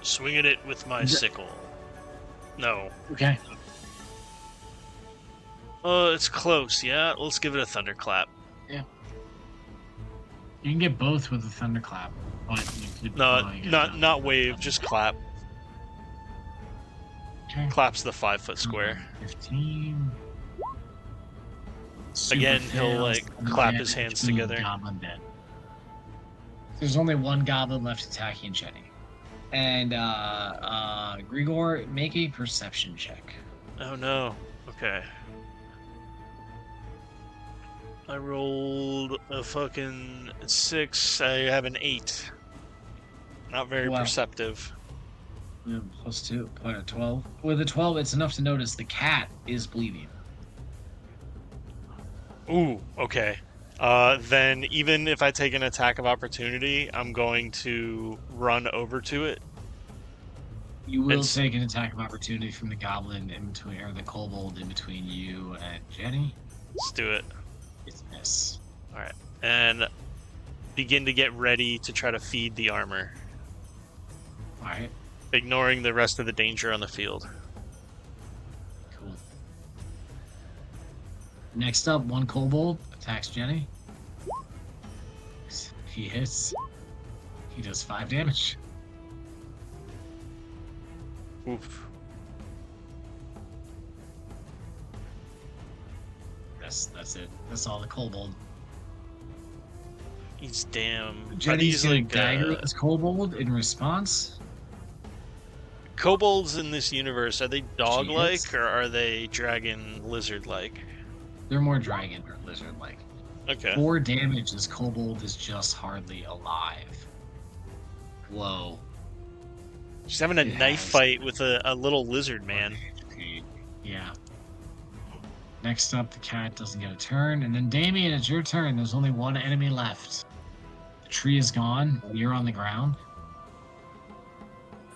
swing at it with my sickle. No. Okay. It's close, yeah? Let's give it a thunderclap. Yeah. You can get both with a thunderclap, but you could No, probably get not wave, just clap. Okay. Clap's the 5-foot square. 15. Super Again, he'll, fails, like, and clap damage, his hands boom, together. Goblin dead. There's only one goblin left attacking Jenny. And Grigor, make a perception check. Oh no. Okay. I rolled a fucking 6. I have an 8. Not very Wow. perceptive. Yeah, +2, quite a 12. With a 12, it's enough to notice the cat is bleeding. Ooh, okay. Then even if I take an attack of opportunity, I'm going to run over to it. You will It's- take an attack of opportunity from the goblin in between, or the kobold in between you and Jenny. Let's do it. It's a miss. Alright. And begin to get ready to try to feed the armor, Alright, ignoring the rest of the danger on the field. cool. Next up, one kobold attacks Jenny. He hits. He does 5 damage. Oof. That's it. That's all the kobold. He's damn. Are Jenny's these gonna like dagger this kobold in response. kobolds in this universe? Are they hits. dog-like or are they dragon lizard-like? They're more dragon or lizard-like. Okay. 4 damage. This kobold is just hardly alive. Whoa. She's having a It knife has- fight with a little lizard man. Yeah. Next up, the cat doesn't get a turn. And then, Damien, it's your turn. There's only one enemy left. The tree is gone. You're on the ground.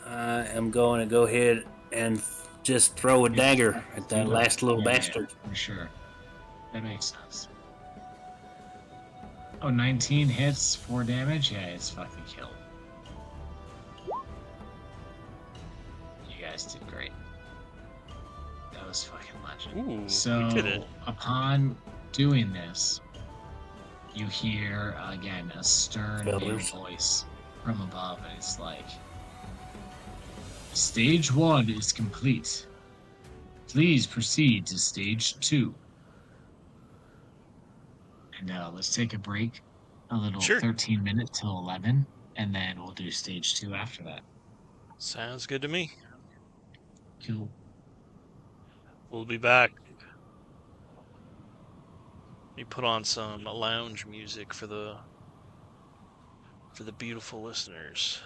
I am going to go ahead and just throw a dagger at that last little bastard. For sure. That makes sense. Oh, 19 hits, 4 damage? Yeah, it's fucking killed. You guys did great. That was fucking legend. Ooh, So, we did it. upon doing this, you hear, again, a stern male Fellas. voice from above, and it's like, Stage 1 is complete. Please proceed to Stage 2. And let's take a break, a little Sure. 13 minutes till 11, and then we'll do Stage 2 after that. Sounds good to me. Cool. We'll be back. We put on some lounge music for the beautiful listeners.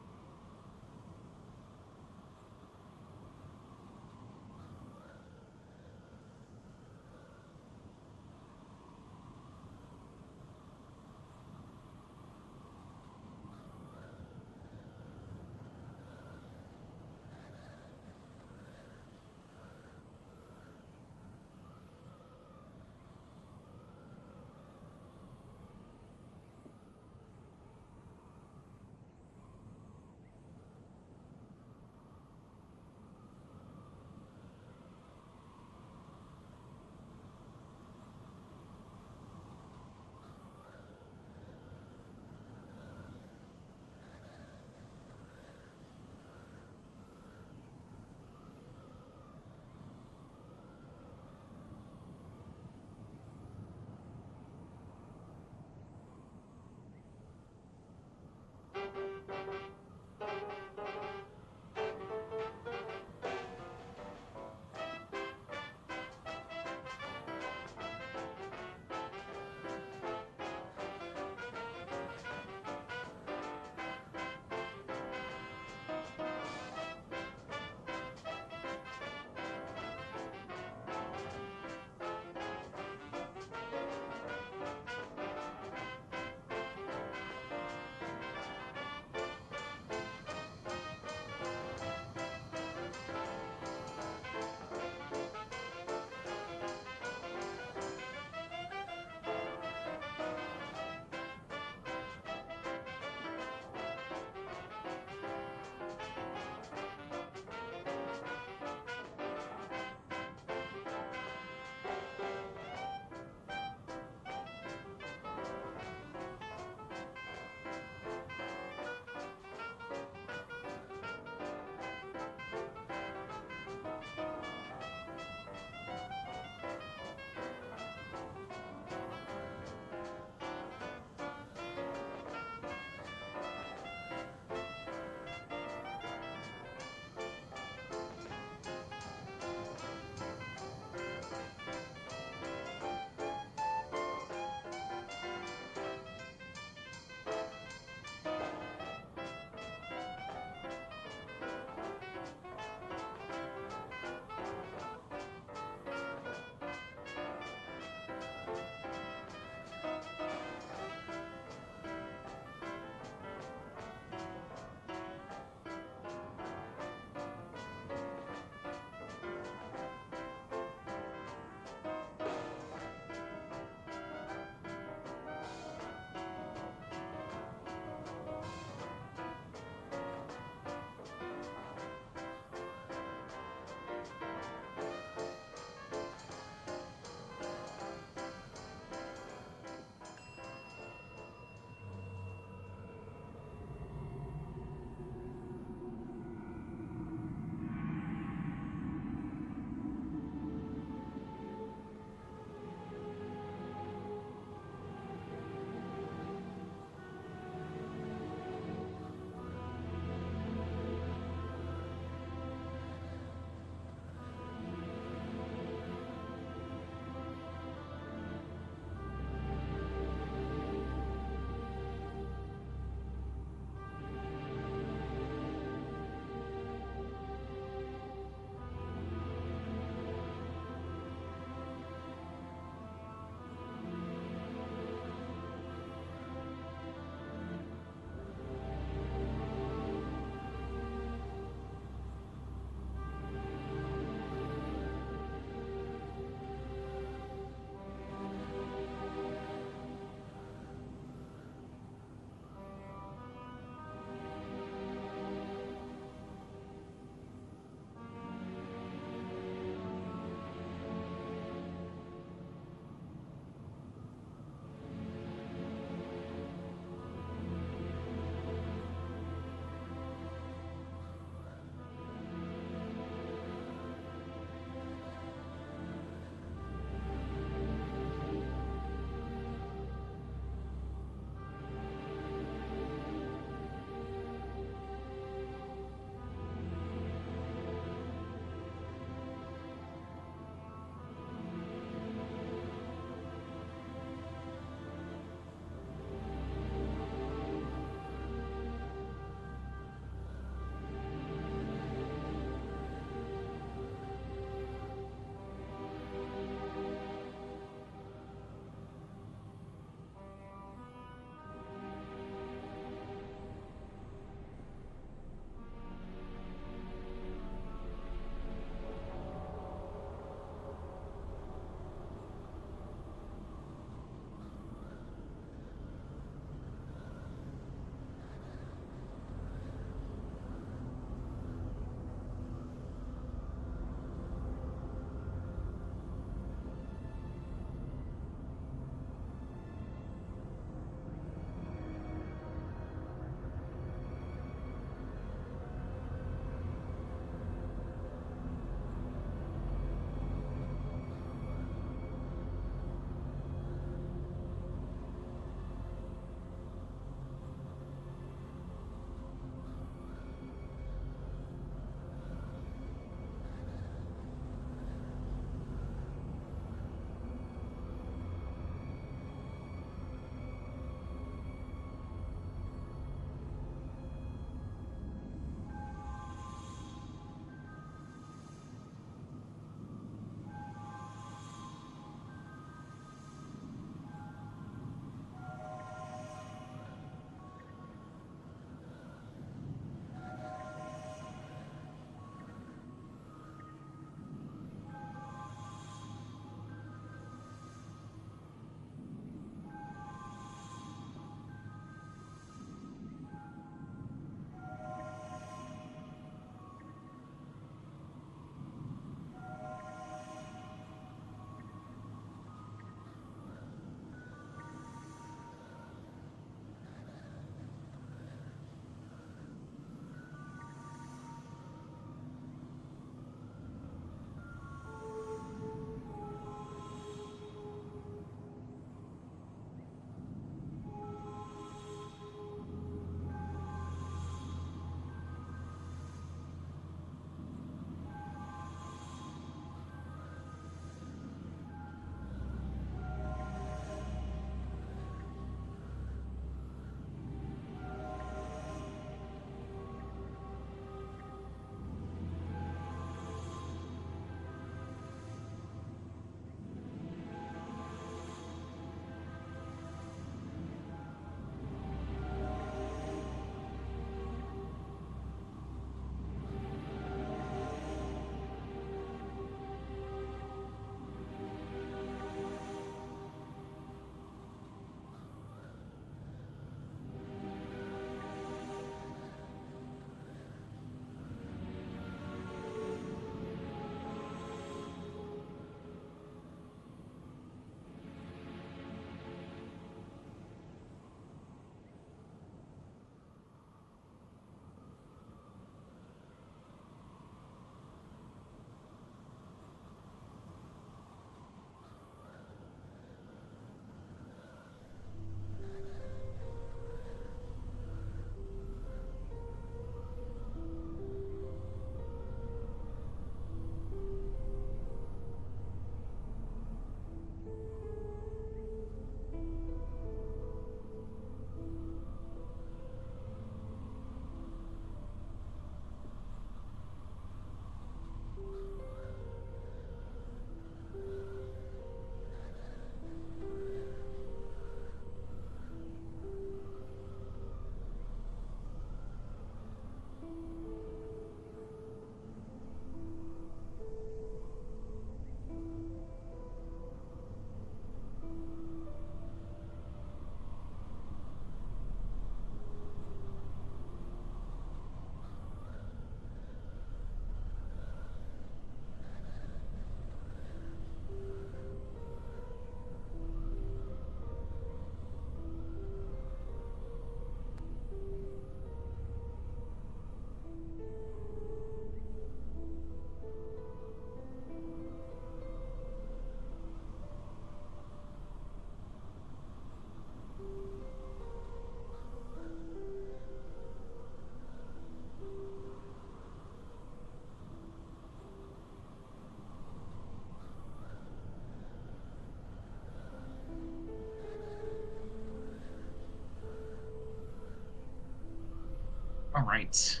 All right.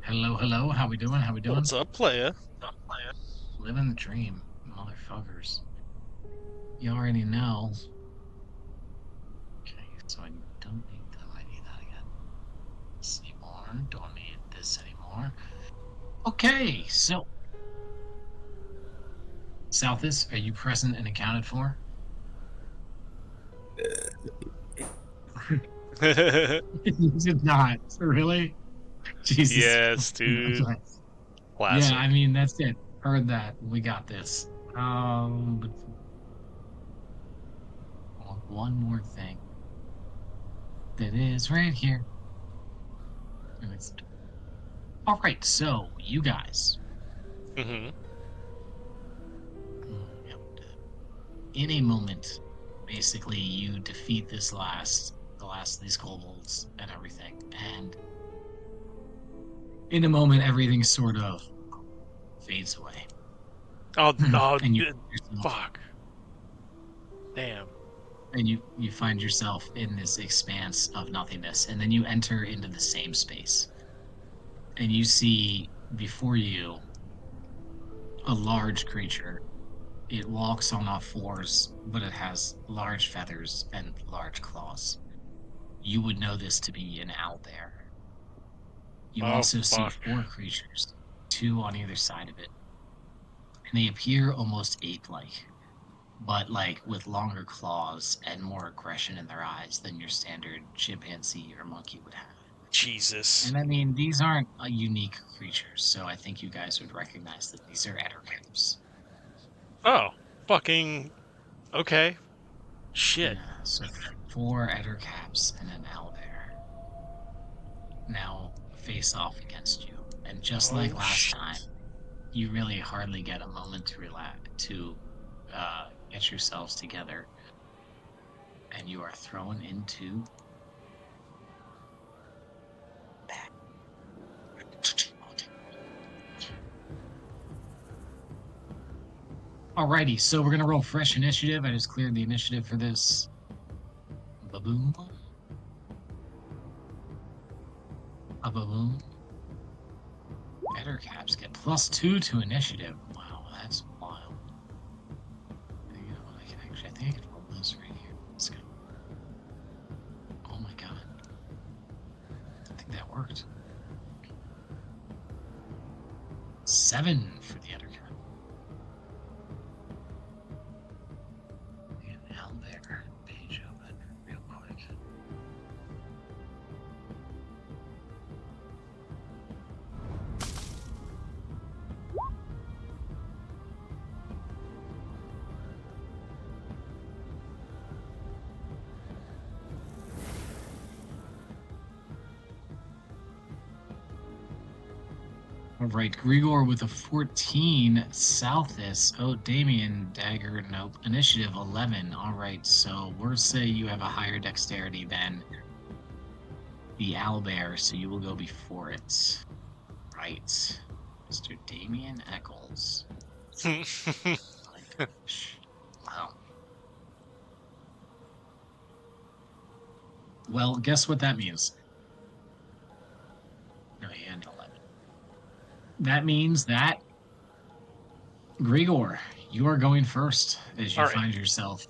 Hello, hello. How we doing? How we doing? What's up, playa? Living the dream, motherfuckers. You already know. Okay, so I don't need that. I need that again. This anymore. Don't need this anymore. Okay, so Southis, are you present and accounted for? You did not. Really? Jesus. Yes, dude. Yeah, Classic. I mean that's it. Heard that. We got this. But one more thing that is right here. And it's all right. So you guys, Mm-hmm. yeah, in a moment, basically you defeat the last of these kobolds and everything, and in a moment everything sort of fades away, Oh, oh, and yourself, fuck. Damn. and you find yourself in this expanse of nothingness, and then you enter into the same space, and you see before you a large creature. It walks on all fours, but it has large feathers and large claws. You would know this to be an owlbear. You Oh, also see fuck. four creatures, two on either side of it, and they appear almost ape-like, but like with longer claws and more aggression in their eyes than your standard chimpanzee or monkey would have. Jesus. And I mean, these aren't unique creatures, so I think you guys would recognize that these are ettercaps. Oh, fucking. Okay. Shit. Yeah, so four ettercaps and an owlbear now face off against you. And just like Oh, last shit. time, you really hardly get a moment to relax, to get yourselves together, and you are thrown into. Alrighty, so we're gonna roll fresh initiative. I just cleared the initiative for this. Ba-boom. Ba-boom. Better caps get +2 to initiative. Wow, that's wild. You know, I think I can roll this right here. Let's go. Oh my god. I think that worked. 7 for the other guy. And down there. Page open real quick. All right, Grigor with a 14. Southis. Oh, Damien, dagger, nope. Initiative 11. All right, so we'll say you have a higher dexterity than the owlbear, so you will go before it. Right. Mr. Damien Eccles. My gosh. Wow. Well, guess what that means? No, he had an 11. That means that Grigor, you are going first as you All right. find yourself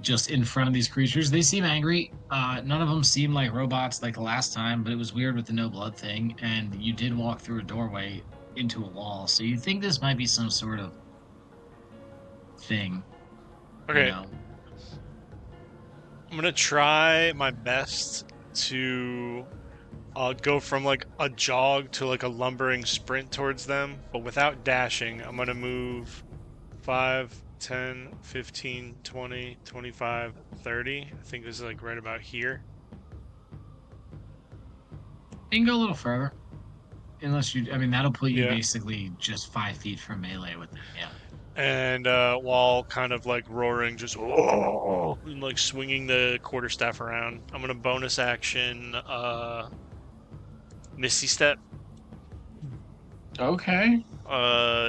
just in front of these creatures. They seem angry. None of them seem like robots like the last time, but it was weird with the no blood thing. And you did walk through a doorway into a wall, so you think this might be some sort of thing, you Okay. know? I'm gonna try my best to go from like a jog to like a lumbering sprint towards them, but without dashing. I'm gonna move 5, 10, 15, 20, 25, 30. I think this is like right about here. You can go a little further, unless you. I mean, that'll put you Yeah. basically just 5 feet from melee with them. Yeah. And while kind of like roaring, just oh, and like swinging the quarterstaff around, I'm gonna bonus action Misty Step. Okay.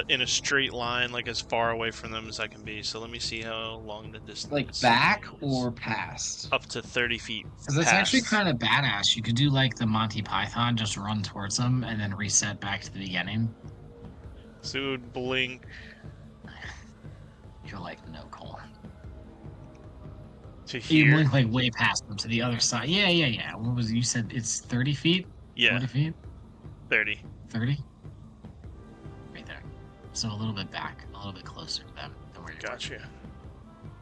In a straight line, like as far away from them as I can be. So let me see how long the distance Like back is. or past? Up to 30 feet Because that's actually past. kind of badass. You could do like the Monty Python, just run towards them and then reset back to the beginning. So it would blink You're like, no, Cole. to You here. blink like way past them to the other side. Yeah. What was you said? It's 30 feet? Yeah, 40 feet? 30. 30? Right there. So a little bit back, a little bit closer to them than where you're. Gotcha.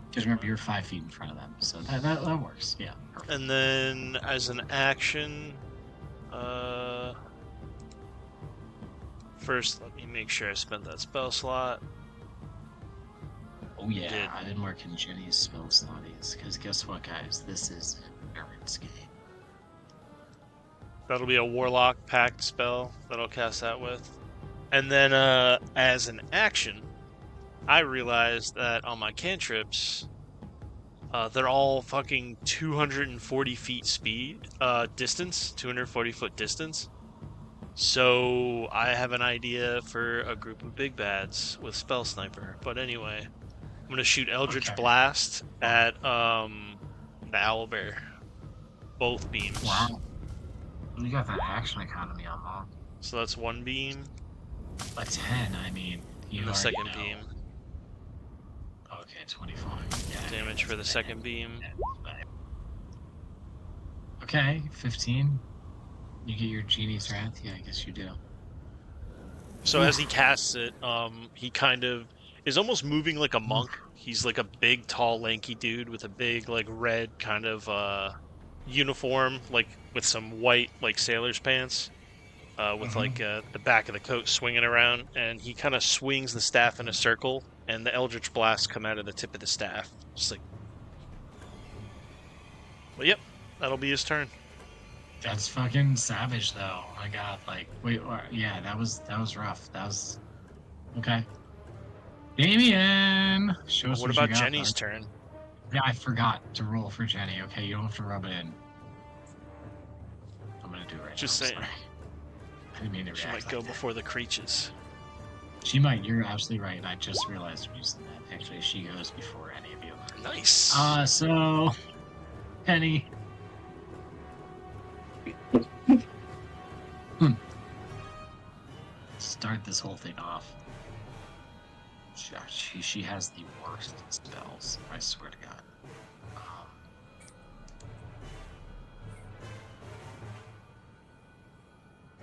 Because remember, you're 5 feet in front of them, so that works. Yeah, perfect. And then as an action, first let me make sure I spent that spell slot. Oh yeah, did. I've been working Jenny's spell slotties. Because guess what, guys? This is Aaron's game. That'll be a Warlock Pact spell that I'll cast that with. And then as an action, I realized that on my cantrips, they're all fucking 240 feet distance, 240 foot distance. So I have an idea for a group of big bads with Spell Sniper. But anyway, I'm gonna shoot Eldritch Blast at the owlbear. Both beams. Wow. You got that action economy on that. So that's one beam. A 10, I mean. You And the already second know. beam. Okay, 25. Yeah, Damage for the second beam. Okay, 15. You get your Genie's Wrath? Yeah, I guess you do. So as he casts it, he kind of is almost moving like a monk. He's like a big, tall, lanky dude with a big, like, red kind of uniform, like with some white, like, sailor's pants, with like the back of the coat swinging around, and he kind of swings the staff in a circle, and the Eldritch Blasts come out of the tip of the staff. Just like, well, yep, that'll be his turn. That's fucking savage, though. My God, like, wait, yeah, that was rough. That was okay. Damien, show us What what about you got, Jenny's bud. turn? Yeah, I forgot to roll for Jenny. Okay, you don't have to rub it in. I'm gonna do it right Just now. saying. Sorry. I didn't mean to She react might like go that. before the creatures. She might. You're absolutely right. I just realized I'm using that. Actually, she goes before any of you. Nice. So Penny. Start this whole thing off. She has the worst spells. I swear to God.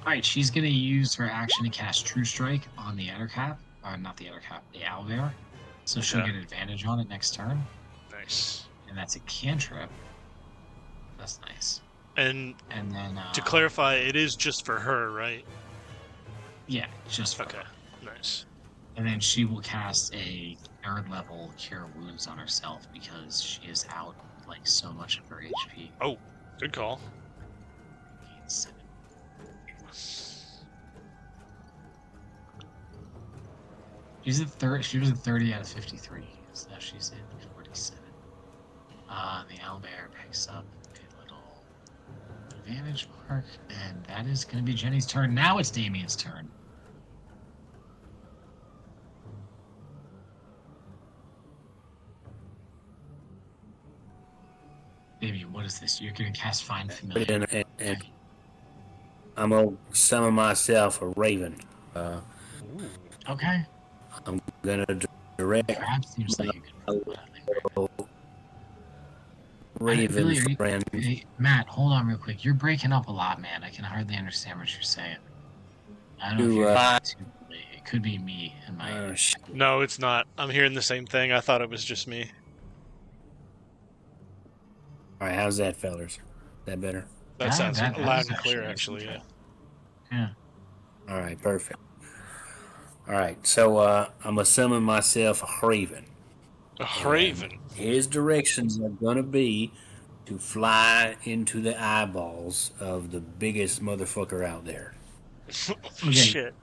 Alright, she's gonna use her action to cast True Strike on the Ettercap. Not the Ettercap, the Owlbear. So she'll Okay. get advantage on it next turn. Nice. And that's a cantrip. That's nice. And then to clarify, it is just for her, right? Yeah, just for Okay. her. Nice. And then she will cast a 3rd level Cure Wounds on herself because she is out like so much of her HP. Oh, good call. She's at 30. She was at 30 out of 53, so now she's at 47. The owlbear picks up a little advantage mark, and that is going to be Jenny's turn. Now it's Damien's turn. Damien, what is this? You're going to cast Find Familiar. And I'm gonna summon myself a raven. Okay. I'm gonna direct Crab seems like a good raven Billy, friend. hey, Matt, hold on real quick. You're breaking up a lot, man. I can hardly understand what you're saying. I don't know if you're it could be me and my. No, it's not. I'm hearing the same thing. I thought it was just me. All right, how's that, fellas? That better? That sounds that loud is and clear, actually yeah. Yeah. All right, perfect. All right, so I'm gonna summon myself a raven. A raven. His directions are gonna be to fly into the eyeballs of the biggest motherfucker out there. Okay. Shit.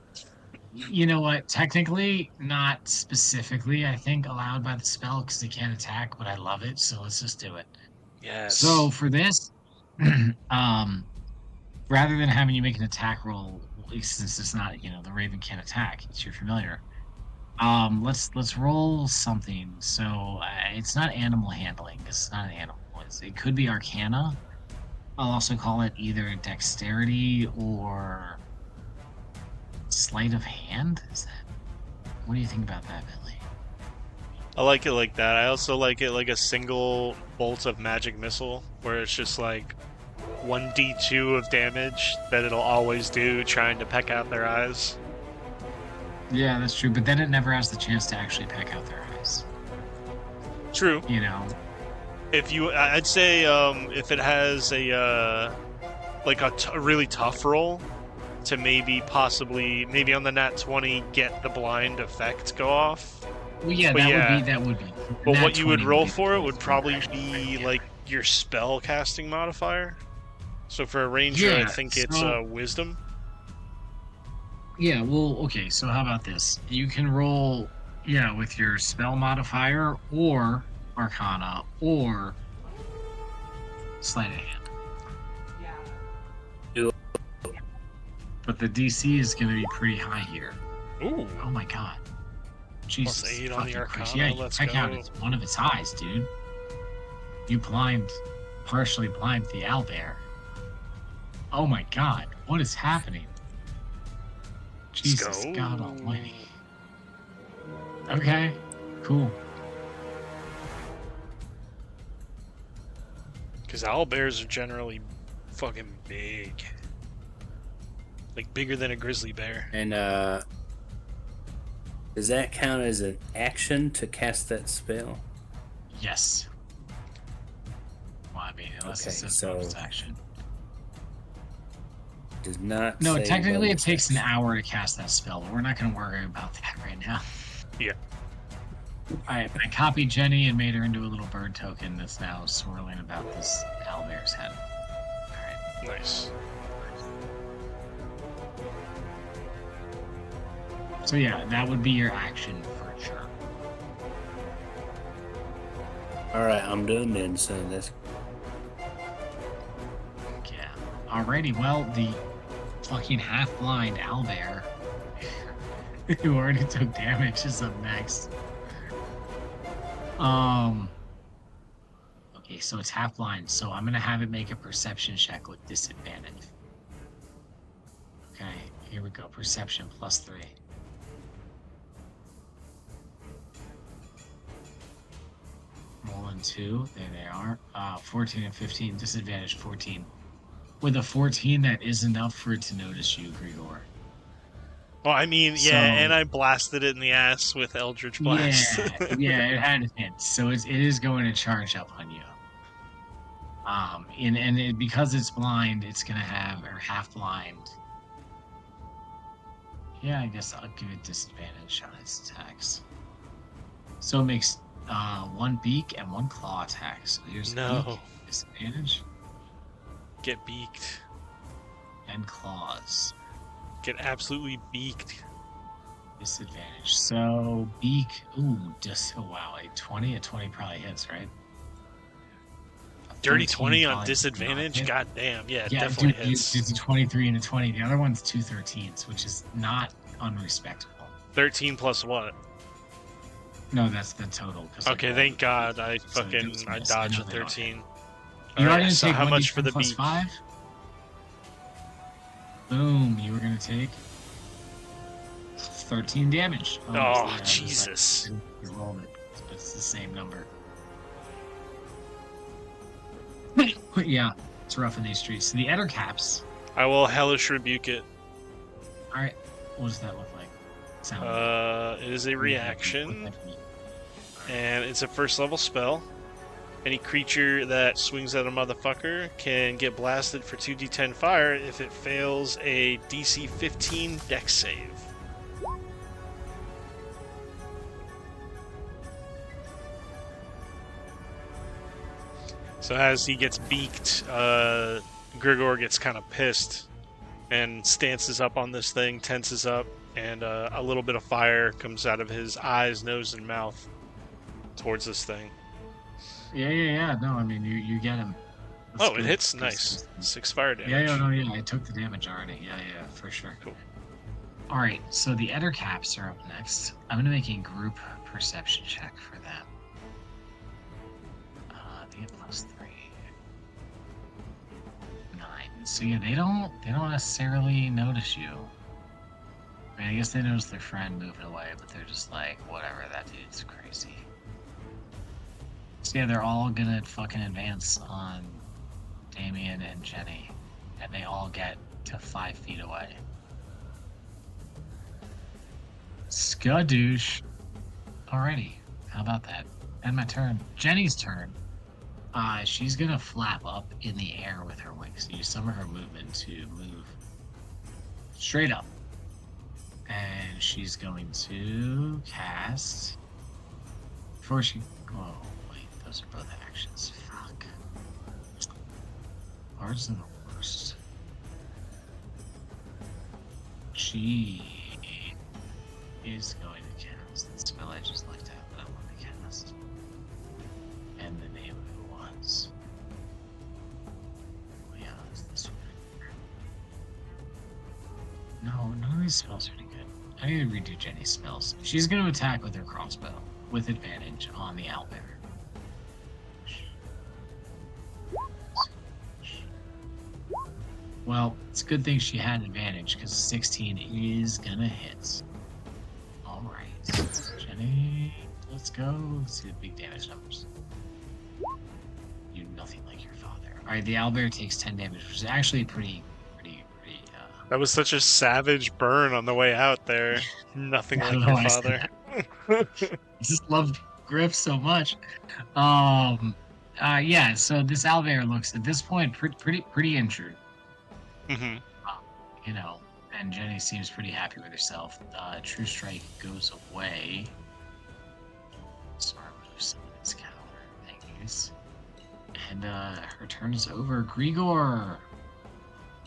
You know what? Technically, not specifically, I think, allowed by the spell because they can't attack, but I love it, so let's just do it. Yes. So for this, rather than having you make an attack roll since it's not, the Raven can't attack. It's your familiar. Let's roll something. So it's not animal handling. It's not an animal. It could be Arcana. I'll also call it either Dexterity or Sleight of Hand. What do you think about that, Billy? I like it like that. I also like it like a single bolt of magic missile, where it's just like 1d2 of damage that it'll always do, trying to peck out their eyes. Yeah, that's true. But then it never has the chance to actually peck out their eyes. True. I'd say if it has a like a really tough roll to maybe on the nat 20 get the blind effect go off. Well, yeah, that would be. But what you would roll for it would probably be like your spell casting modifier. So for a ranger, I think it's wisdom. Yeah, well, okay, so how about this? You can roll, with your spell modifier or Arcana or Sleight of Hand. But the DC is going to be pretty high here. Ooh. Oh my god. Jesus. Plus 8 on the Arcana. Yeah, you check out one of its eyes, dude. You partially blind the owlbear. Oh my god, what is happening? Jesus God almighty. Okay, cool. Because owlbears are generally fucking big. Like bigger than a grizzly bear. And does that count as an action to cast that spell? Yes. Well, I mean, unless it says bonus action. Does not. No, technically it takes an hour to cast that spell, but we're not going to worry about that right now. Yeah. Alright, I copied Jenny and made her into a little bird token that's now swirling about this owlbear's head. Alright. Nice. So yeah, that would be your action for sure. Alright, I'm done then, so that's... Yeah. Alrighty, well, the fucking half-blind owlbear who already took damage is up next. Okay, so it's half-blind, so I'm gonna have it make a perception check with disadvantage. Okay, here we go. Perception +3. Rolling 2, there they are. 14 and 15, disadvantage 14. With a 14, that is enough for it to notice you, Grigor. Well, I mean, yeah, and I blasted it in the ass with Eldritch Blast. Yeah, it had a hint, so it is going to charge up on you. Because it's blind, it's gonna have, or half blind. Yeah, I guess I'll give it disadvantage on its attacks. So it makes 1 beak and 1 claw attack. So here's beak, disadvantage. Get beaked. And claws. Get absolutely beaked. Disadvantage. So beak. Ooh, just wow, a 20. A 20 probably hits, right? Dirty 20 on disadvantage? God damn, yeah, definitely hits. It's a 23 and a 20. The other one's 2 13s, which is not unrespectable. 13 plus what? No, that's the total. Okay, thank God I dodged a 13. You're already gonna take how much for the plus beak? 5? Boom, you were gonna take 13 damage. Oh, Jesus. You rolled it, but it's the same number. Yeah, it's rough in these streets. So the Ettercaps. I will hellish rebuke it. Alright, what does that look like? It is a reaction, and it's a first level spell. Any creature that swings at a motherfucker can get blasted for 2d10 fire if it fails a DC 15 dex save. So as he gets beaked, Grigor gets kind of pissed and stances up on this thing, tenses up, and a little bit of fire comes out of his eyes, nose, and mouth towards this thing. Yeah. No, I mean, you get him. Let's Oh, it go hits. go see Nice. this thing. 6 fire Yeah, damage. no, yeah, I took the damage already. Yeah, for sure. Cool. All right, so the other caps are up next. I'm gonna make a group perception check for them. They get +3, 9. So yeah, they don't necessarily notice you. I mean, I guess they notice their friend moving away, but they're just like, whatever, that dude's crazy. So yeah, they're all gonna fucking advance on Damien and Jenny, and they all get to 5 feet away. Skadoosh. Alrighty, how about that? And my turn. Jenny's turn. She's gonna flap up in the air with her wings. Use some of her movement to move straight up. And she's going to cast. Before she. Oh, wait, those are both actions. Fuck. Cards are the worst. She is going to cast the spell I just looked at that I want to cast. And the name of it was. Oh, yeah, it's this one. No, none of these spells are any good. I need to redo Jenny's spells. She's going to attack with her crossbow with advantage on the owlbear. Well, it's a good thing she had advantage because 16 is gonna hit. All right, Jenny, let's go. Let's see the big damage numbers. You nothing like your father. All right, the owlbear takes 10 damage, which is actually pretty. That was such a savage burn on the way out there. Nothing I don't like know your why I said father. that. I just love Griff so much. Yeah. So this owlbear looks at this point pretty injured. hmm Uh, you know, and Jenny seems pretty happy with herself. True Strike goes away. Sorry, move some of its counter. Thank yous. And her turn is over. Grigor.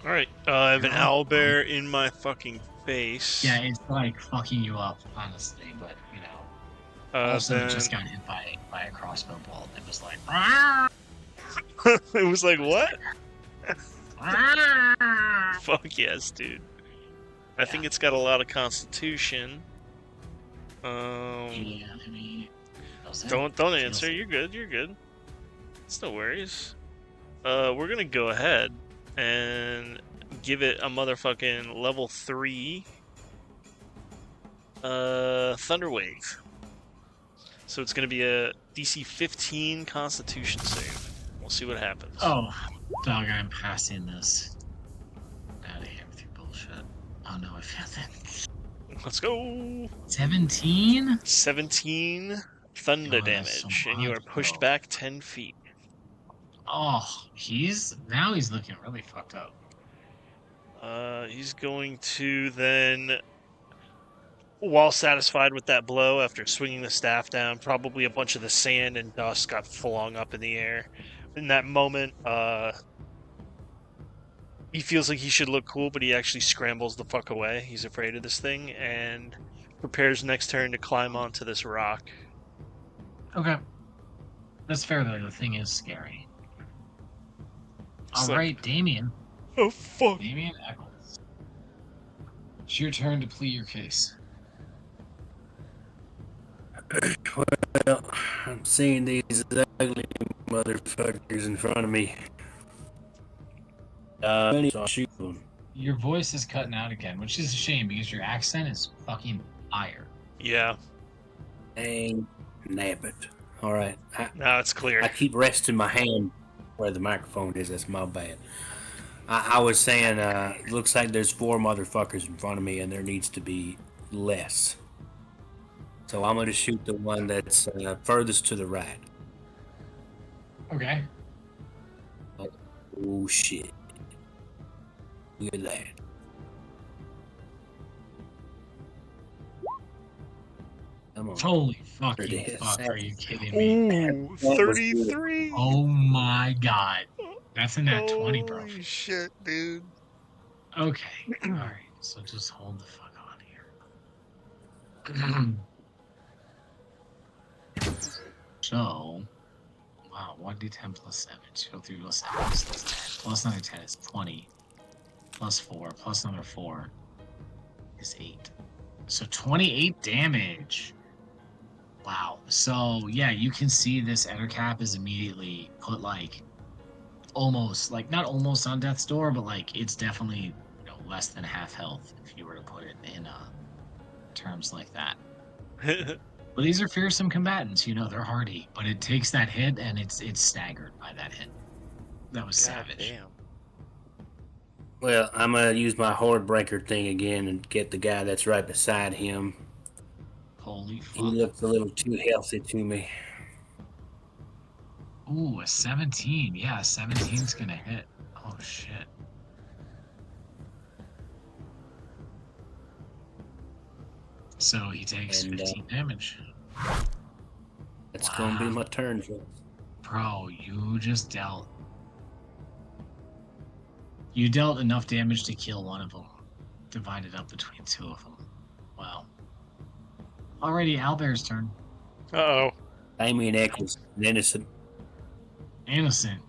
Alright, I have an You're up. owlbear in my fucking face. Yeah, it's like fucking you up, honestly. But also it just Then got hit by a crossbow bolt. It was like, "Rah!" it was like, It was what? like, "Rah!" Fuck yes, dude. I Yeah. think it's got a lot of constitution. Yeah, I mean, Don't answer. You're good. You're good. It's no worries. We're gonna go ahead and give it a motherfucking level 3 Thunder Wave. So it's gonna be a DC 15 Constitution save. We'll see what happens. Oh, dog, I'm passing this. Out of here with your bullshit. Oh no, I failed it. Let's go. 17? 17 thunder Oh, that's so damage, and you much, are pushed bro. back 10 feet. Oh, he's looking really fucked up. He's going to then, while satisfied with that blow, after swinging the staff down, probably a bunch of the sand and dust got flung up in the air. In that moment, he feels like he should look cool, but he actually scrambles the fuck away. He's afraid of this thing and prepares next turn to climb onto this rock. Okay. That's fair though, the thing is scary. It's Alright, Damien. oh fuck. Damien Eccles. It's your turn to plead your case. Well, I'm seeing these ugly motherfuckers in front of me. So I'll shoot them. Your voice is cutting out again, which is a shame because your accent is fucking fire. Yeah, Dang, nab it. All right, now it's clear. I keep resting my hand where the microphone is. That's my bad. I was saying, it looks like there's 4 motherfuckers in front of me, and there needs to be less. So I'm going to shoot the one that's furthest to the right. Okay. Oh shit! Look at that. Come on. Holy There fucking it is. fuck, are you kidding me? Ooh, 33. Oh my god. That's in that 20, bro. Holy shit, dude. Okay. Alright, so just hold the fuck on here. So, Wow, 1d10 plus 7. Go through plus 7 is 10. Plus another 10 is 20. Plus 4. Plus another 4 is 8. So 28 damage. Wow. So yeah, you can see this Ettercap is immediately put like almost like not almost on death's door, but like it's definitely less than half health if you were to put it in terms like that. But these are fearsome combatants, they're hardy, but it takes that hit and it's staggered by that hit. That was God savage. damn. Well, I'm gonna use my horde breaker thing again and get the guy that's right beside him. Holy He fuck. looks a little too healthy to me. Ooh, a 17. Yeah, 17's gonna hit. Oh shit. So he takes And 15 damage. that's gonna be Wow. my turn, folks. Bro, you dealt enough damage to kill one of them. Divided up between two of them. Wow. Alrighty, Owlbear's turn. Uh-oh. Damien Eccles, an innocent. Innocent.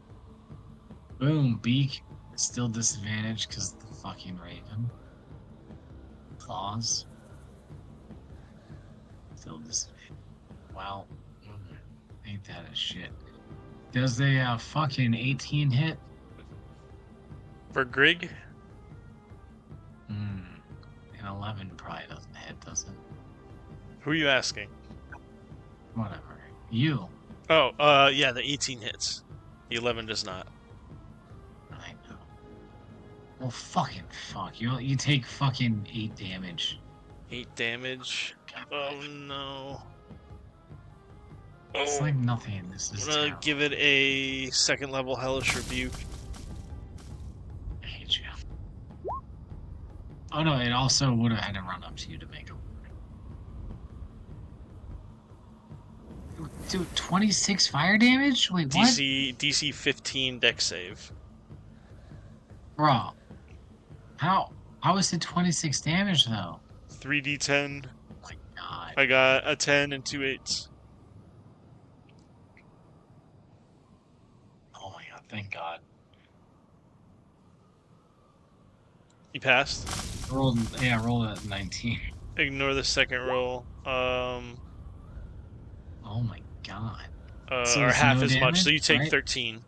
Boom, beak. Still disadvantaged because the fucking raven. Claws. Still disadvantaged. Wow. Ain't that a shit. Does the fucking 18 hit? For Grig? Hmm. An 11 probably doesn't hit, does it? Who are you asking? Whatever. You. Oh, yeah, the 18 hits. The 11 does not. I know. Well, fucking fuck. You take fucking 8 damage. 8 damage. God. Oh no. It's Oh, like nothing. This I'm is gonna terrible. give it a second level Hellish Rebuke. I hate you. Oh no, it also would have had to run up to you to make a. Dude, 26 fire damage? Wait, what? DC 15 deck save. Bro. How is it 26 damage though? 3d10. Oh my god. I got a 10 and 2 8s. Oh my god, thank god. You passed. Rolled rolled at 19. Ignore the second roll. Oh my god. So Or it's half no as much. So damage, you take right? 13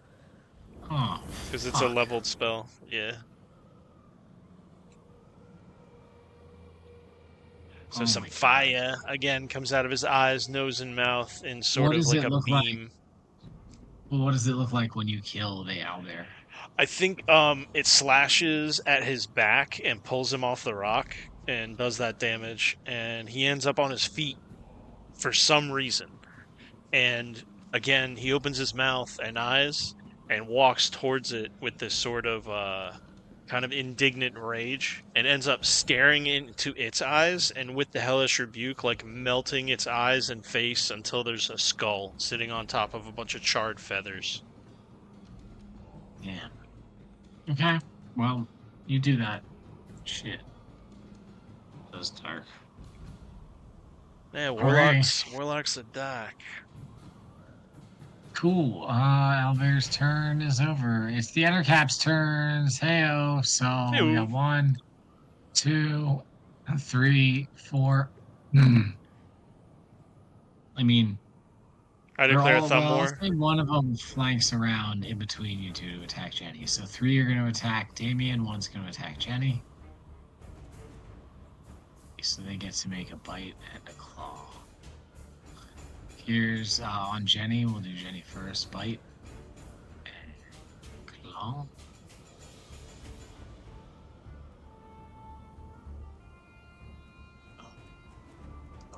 Oh because it's a fuck. leveled spell. Yeah. So Oh some my god. fire again comes out of his eyes, nose, and mouth in sort What of does like it a look like? beam. Well, what does it look like when you kill the owlbear? I think it slashes at his back and pulls him off the rock and does that damage, and he ends up on his feet for some reason. And again, he opens his mouth and eyes and walks towards it with this sort of kind of indignant rage and ends up staring into its eyes and with the hellish rebuke like melting its eyes and face until there's a skull sitting on top of a bunch of charred feathers. Yeah. Okay. Well, you do that. Shit. Does dark. Yeah, Alrighty. warlocks are dark. Cool. Albert's turn is over. It's the Ettercap's turns. Heyo. So we Ew. got 1, 2, 3, 4. Hmm. I mean, I they're declare all, well, I'll Thumbmore. say one of them flanks around in between you two to attack Jenny. So 3 are going to attack Damien, 1's going to attack Jenny. So they get to make a bite and a claw. Here's on Jenny. We'll do Jenny first. Bite and claw.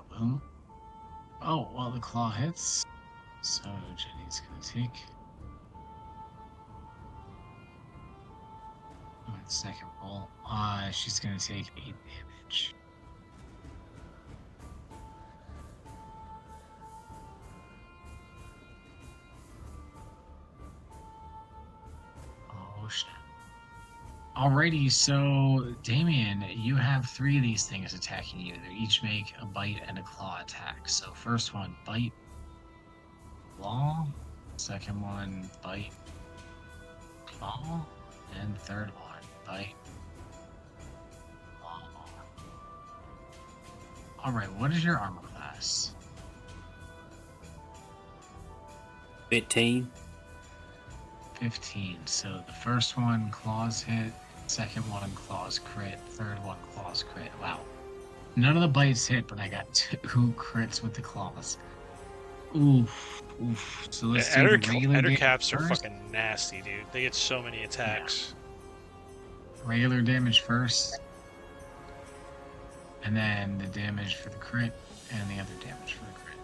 Boom. Oh, well, the claw hits. So Jenny's going to take. Second roll. She's going to take 8 damage. Oh, shit. Alrighty, so Damien, you have 3 of these things attacking you. They each make a bite and a claw attack. So first one, bite, claw. Second one, bite, claw, and third one, bite, claw. All right, what is your armor class? 15. 15. So the first one, claws hit. Second one, claws crit. Third one, claws crit. Wow. None of the bites hit, but I got 2 crits with the claws. Oof. Oof. So let's do the regular Eder damage caps are first. fucking nasty, dude. They get so many attacks. Regular damage first. And then the damage for the crit, and the other damage for the crit.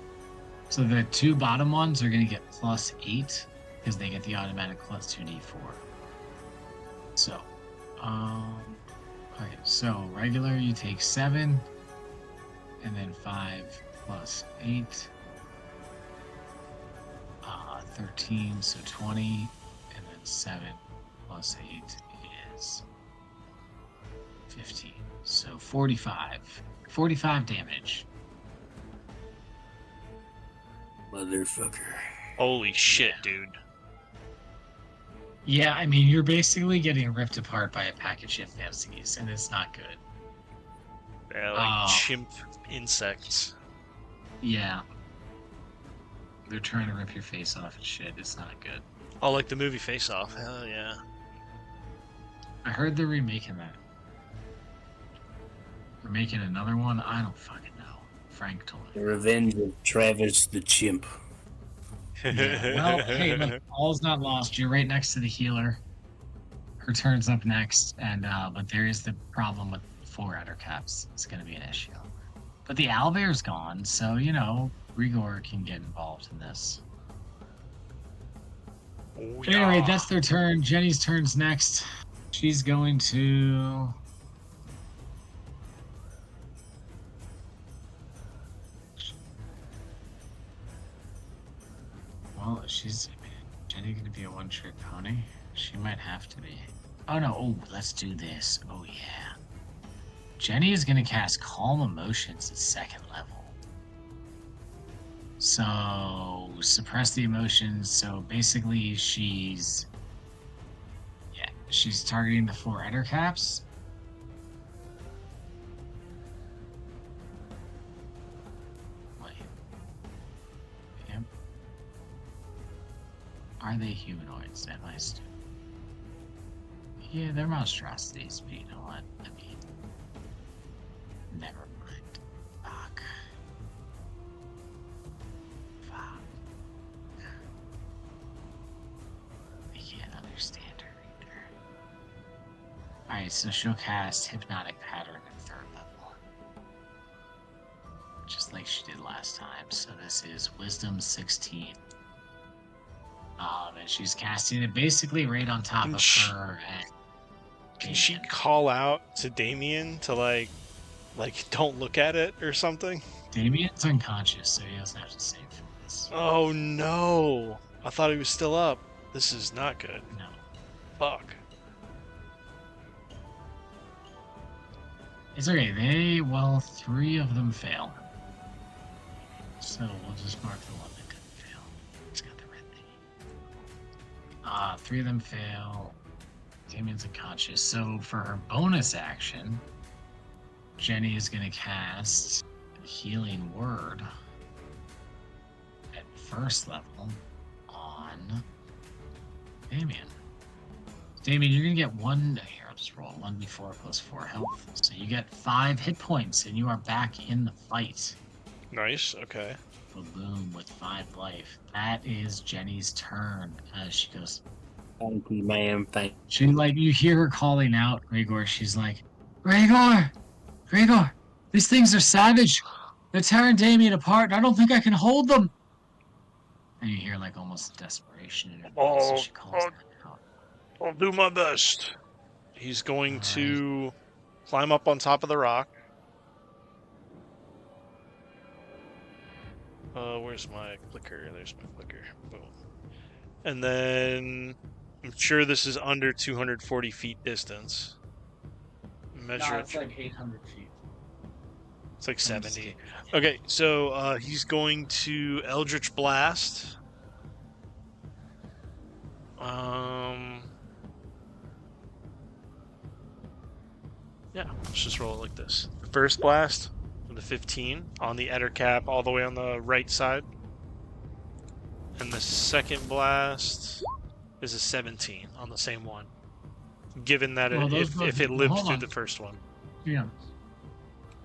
So the 2 bottom ones are going to get +8 because they get the automatic +2d4. So, okay, so regular you take 7, and then 5 plus 8, 13, so 20, and then 7 plus 8 is 15. So 45. 45 damage. Motherfucker. Holy shit, Yeah. dude. Yeah, I mean, you're basically getting ripped apart by a pack of chimpanzees, and it's not good. Yeah, like chimp insects. Yeah. They're trying to rip your face off and shit. It's not good. Oh, like the movie Face Off. Hell yeah. I heard they're remaking that. They're making another one? I don't fucking know. Frank told me. The Revenge of Travis the Chimp. Yeah. Well, hey, look, all's not lost. You're right next to the healer. Her turn's up next, and but there is the problem with 4 outer caps. It's gonna be an issue. But the owlbear's gone, so you know, Rigor can get involved in this. Oh, Anyway, yeah. that's their turn. Jenny's turn's next. She's going to well, she's Jenny gonna be a one-trick pony? She might have to be. Oh no, oh, let's do this. Oh yeah. Jenny is gonna cast Calm Emotions at 2nd level. So suppress the emotions. So basically she's targeting the 4 Eder caps. Wait. Yep. Are they humanoids? Am I stupid? Yeah, they're monstrosities, but you know what? I mean, never mind. Fuck. Fuck. I can't understand her either. Alright, so she'll cast Hypnotic Pattern at 3rd level. Just like she did last time. So this is Wisdom 16. And she's casting it basically right on top of her and Can she Damien. call out to Damien to like don't look at it or something? Damien's unconscious, so he doesn't have to save for this. Oh no! I thought he was still up. This is not good. No. Fuck. It's okay. 3 of them fail. So we'll just mark the one that didn't fail. It's got the red thing. 3 of them fail. Damien's unconscious. So for her bonus action, Jenny is going to cast Healing Word at 1st level on Damien. Damien, you're going to get 1. Here, I'll just roll 1d4 plus 4 health. So you get 5 hit points, and you are back in the fight. Nice. Okay. Boom, with 5 life. That is Jenny's turn. As she goes, Thank you, ma'am. Thank she you hear her calling out Gregor. She's like, Gregor, these things are savage. They're tearing Damien apart, and I don't think I can hold them. And you hear almost desperation in her voice as she calls that out. I'll do my best. He's going to climb up on top of the rock. Where's my clicker? There's my clicker. Boom. And then I'm sure this is under 240 feet distance. Measure it's like 800 feet. It's like 70. Okay, so he's going to Eldritch Blast Yeah, let's just roll it like this. First blast with a 15 on the eder cap all the way on the right side. And the second blast is a 17 on the same one. Given that Well, those if it well, lives hold through on. the first one. Yeah.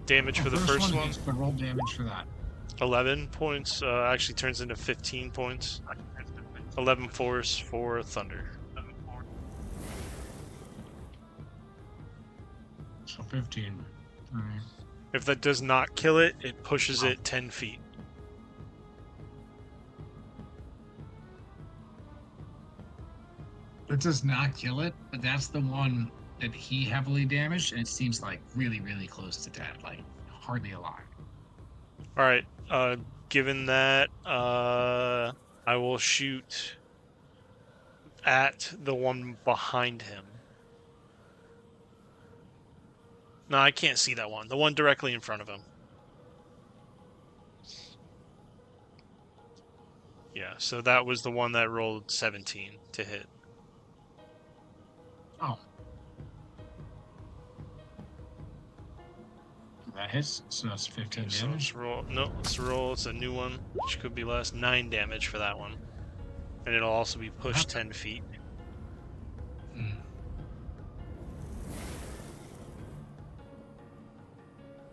Damage Well, for the first first one one, hits, but roll damage for that. 11 points, actually turns into 15 points. 11 force for Thunder. So 15. All right. If that does not kill it, it pushes Wow. it 10 feet. It does not kill it, but that's the one that he heavily damaged, and it seems like really, really close to dead, like hardly alive. Alright, given that, I will shoot at the one behind him. No, I can't see that one. The one directly in front of him. Yeah, so that was the one that rolled 17 to hit. Oh. That hits, so that's 15 Okay, so damage. let's roll. No, let's roll. It's a new one, which could be less. 9 damage for that one. And it'll also be pushed 10 feet. Mm.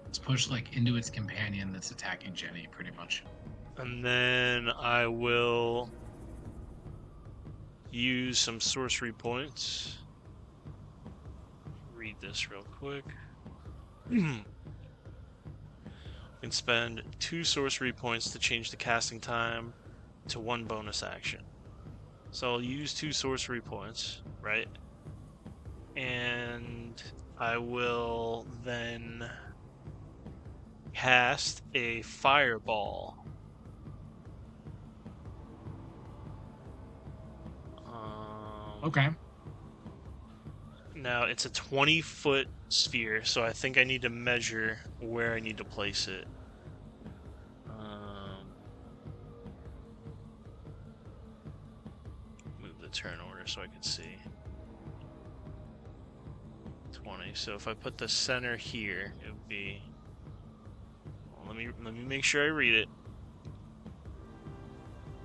It's pushed like into its companion that's attacking Jenny, pretty much. And then I will use some sorcery points. Read this real quick. And spend 2 sorcery points to change the casting time to 1 bonus action. So I'll use 2 sorcery points, right? And I will then cast a fireball. Okay. Now it's a 20-foot sphere, so I think I need to measure where I need to place it. Move the turn order so I can see. 20. So if I put the center here, it would be. Well, let me make sure I read it.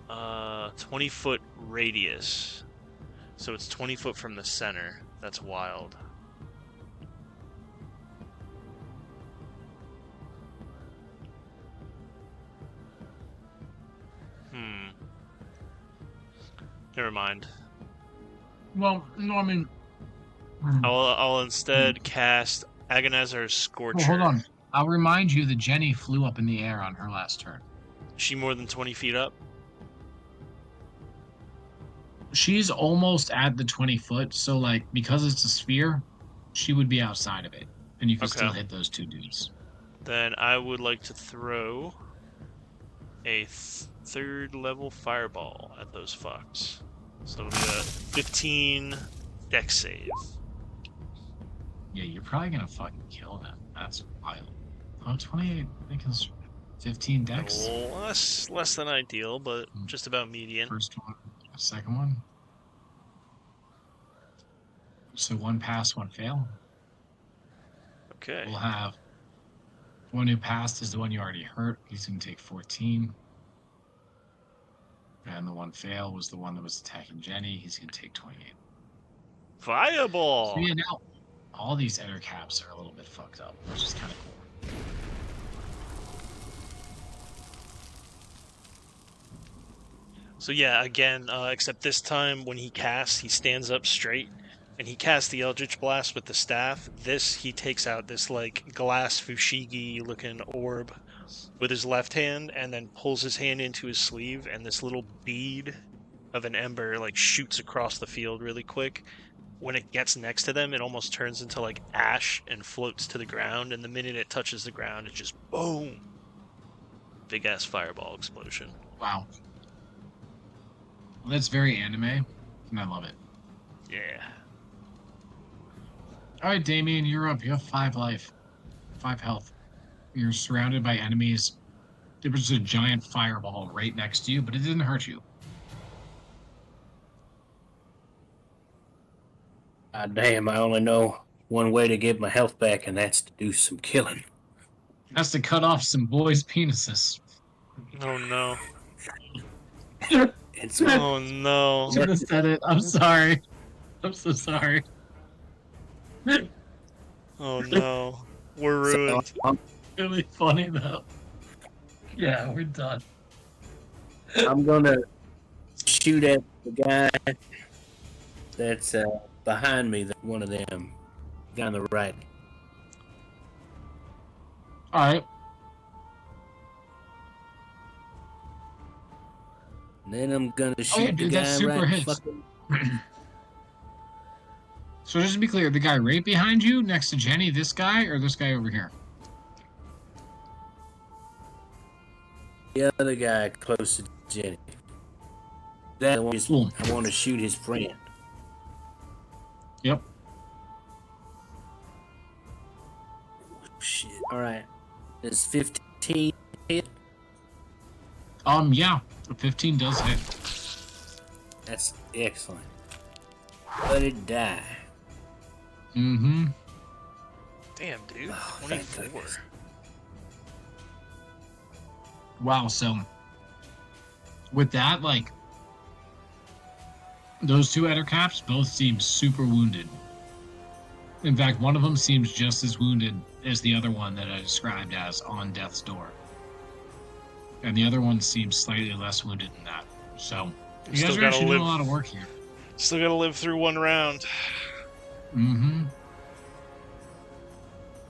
20-foot radius. So it's 20 foot from the center. That's wild. Never mind. Well, no, I mean. I'll instead cast Agonizer's Scorcher. Well, hold on. I'll remind you that Jenny flew up in the air on her last turn. Is she more than 20 feet up? She's almost at the 20 foot, so like because it's a sphere, she would be outside of it, and you can still hit those 2 dudes. Then I would like to throw a 3rd level fireball at those fucks. So it'll be a 15 dex save. Yeah, you're probably gonna fucking kill them. That's wild. Oh, 28, I think it's 15 dex. Less than ideal, but just about median. First one, second one. So 1 pass, 1 fail. Okay. We'll have one who passed is the one you already hurt. He's gonna take 14. And the one fail was the one that was attacking Jenny. He's gonna take 28. Fireball! So yeah, now all these eder caps are a little bit fucked up, which is kind of cool. So yeah, again, except this time when he casts, he stands up straight, and he casts the Eldritch Blast with the staff. This, he takes out this, like, glass fushigi-looking orb with his left hand, and then pulls his hand into his sleeve, and this little bead of an ember, like, shoots across the field really quick. When it gets next to them, it almost turns into, like, ash and floats to the ground, and the minute it touches the ground, it just, boom! Big-ass fireball explosion. Wow. Well, that's very anime, and I love it. Yeah. All right, Damien, you're up. You have 5 life, 5 health. You're surrounded by enemies. There was a giant fireball right next to you, but it didn't hurt you. God damn, I only know one way to get my health back, and that's to do some killing. That's to cut off some boys' penises. Oh no. It's Oh no. Should have said it. I'm sorry. I'm so sorry. Oh no. We're so ruined. Really funny though. Yeah, we're done. I'm gonna shoot at the guy that's behind me. One of them, guy on the right. All right. And then I'm gonna Oh yeah, shoot the dude, that's guy super right hits. fucking. So just to be clear, the guy right behind you, next to Jenny, this guy or this guy over here? The other guy close to Jenny. That one is, Cool. I want to shoot his friend. Yep. Shit. All right. It's 15 hit. Yeah, a 15 does hit. That's excellent. Let it die. Mm-hmm. Damn, dude. Oh, thank 24. goodness. Wow, so with that, like those two Eder caps both seem super wounded. In fact, one of them seems just as wounded as the other one that I described as on death's door. And the other one seems slightly less wounded than that. So you Still guys are gotta actually doing a live. lot of work here. Still gotta live through one round. Mm-hmm.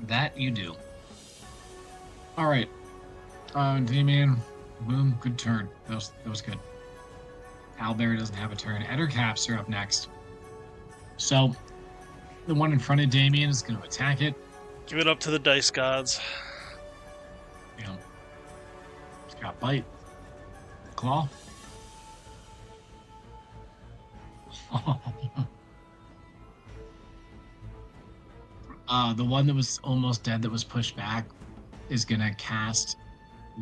That you do. All right. D-Man, boom, good turn. That was good. Owlbear doesn't have a turn. Eder caps are up next. So the one in front of Damien is going to attack it. Give it up to the dice gods. You know, it's got bite, claw. The one that was almost dead that was pushed back is going to cast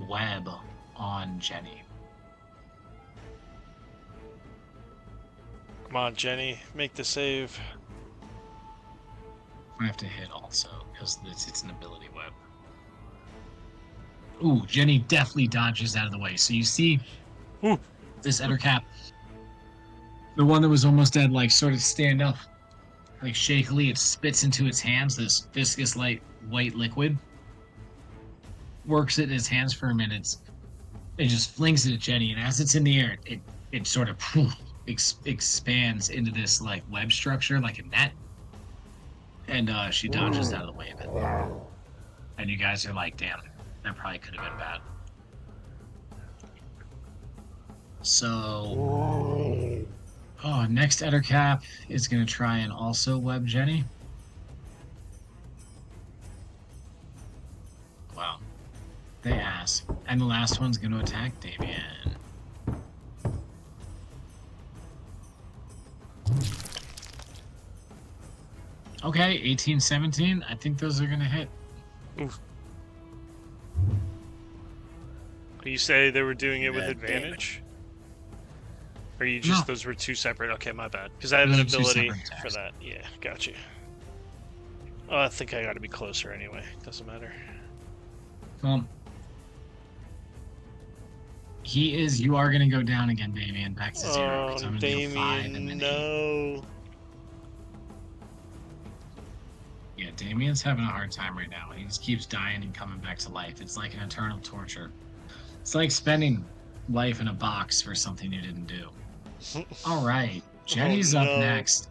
web on Jenny. Come on, Jenny. Make the save. I have to hit also because it's an ability web. Ooh, Jenny definitely dodges out of the way. So you see Ooh. this Eder cap, the one that was almost dead, like sort of stand up, like shakily. It spits into its hands this viscous light white liquid. Works it in its hands for a minute. It just flings it at Jenny, and as it's in the air, it sort of expands into this like web structure, like a net. And she dodges out of the way of it. And you guys are like, damn, that probably could have been bad. So, next Eder cap is going to try and also web Jenny. Wow. They ass. And the last one's going to attack Damien. Okay, 18, 17. I think those are going to hit. Oof. You say they were doing it with God advantage? Or you just, No. those were two separate? Okay, my bad. Because I have Those an are two ability separate for attacks. that. Yeah, got you. Oh, I think I gotta be closer anyway. Doesn't matter. You are going to go down again, Damien, back to 0. Oh, So I'm going to do 5 and Damien, then 8. no. Yeah, Damien's having a hard time right now. He just keeps dying and coming back to life. It's like an eternal torture. It's like spending life in a box for something you didn't do. All right, Jenny's up no. next.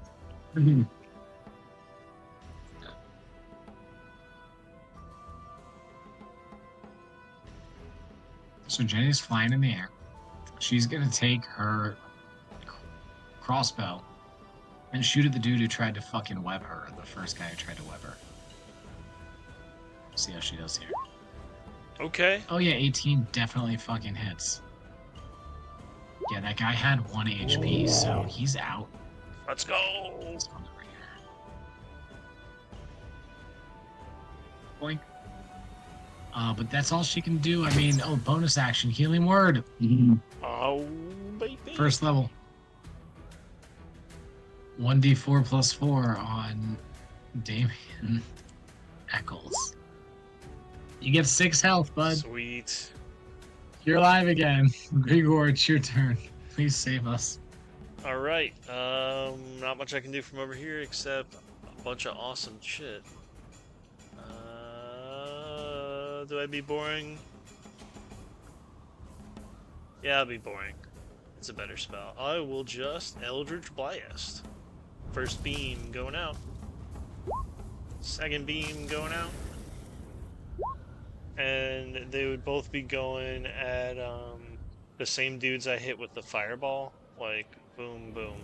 So Jenny's flying in the air. She's going to take her crossbow and shoot at the dude who tried to fucking web her, the first guy who tried to web her. See how she does here. Okay. Oh yeah, 18 definitely fucking hits. Yeah, that guy had 1 HP, so he's out. Let's go. This one's over here. Boink. But that's all she can do. I mean, bonus action, healing word. Oh, baby. First level. 1d4 plus 4 on Damien Eccles. You get 6 health, bud. Sweet. You're alive again. Grigor, it's your turn. Please save us. All right. Not much I can do from over here except a bunch of awesome shit. Do I be boring? Yeah, I'll be boring. It's a better spell. I will just Eldritch Blast. First beam going out. Second beam going out. And they would both be going at the same dudes I hit with the fireball. Like, boom, boom.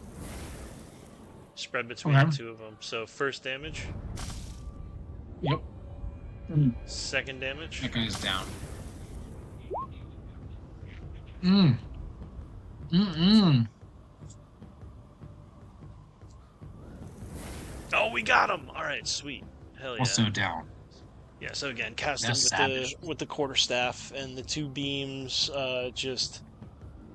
Spread between the two of them. So, first damage. Yep. Second damage. That guy's down. Oh, we got him! Alright, sweet. Hell yeah. Also down. Yeah, so again, casting That's with the quarterstaff, and the two beams just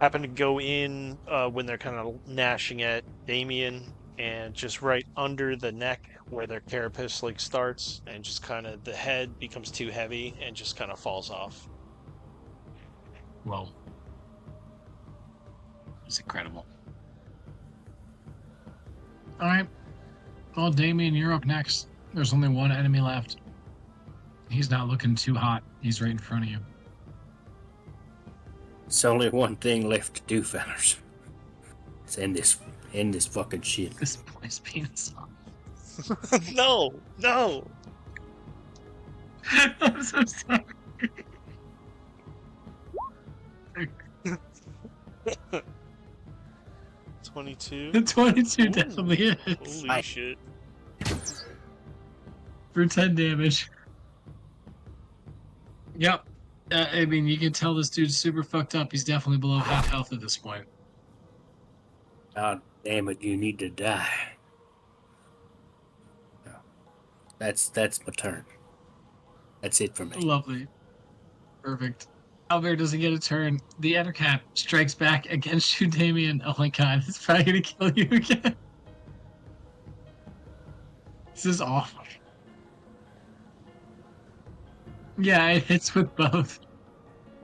happen to go in when they're kind of gnashing at Damien, and just right under the neck where their carapace like starts, and just kind of the head becomes too heavy and just kind of falls off. Whoa. It's incredible. Alright. Well, Damien, you're up next. There's only one enemy left. He's not looking too hot. He's right in front of you. It's only one thing left to do, fellas. Let's end this fucking shit. This boy's being soft. No! No! I'm so sorry. 22. The 22 definitely hits. Holy shit. For 10 damage. Yep. I mean, you can tell this dude's super fucked up. He's definitely below half health at this point. God damn it, you need to die. That's my turn. That's it for me. Lovely. Perfect. Albert doesn't get a turn. The Ettercap strikes back against you, Damien. Oh my god, it's probably gonna kill you again. This is awful. Yeah, it hits with both.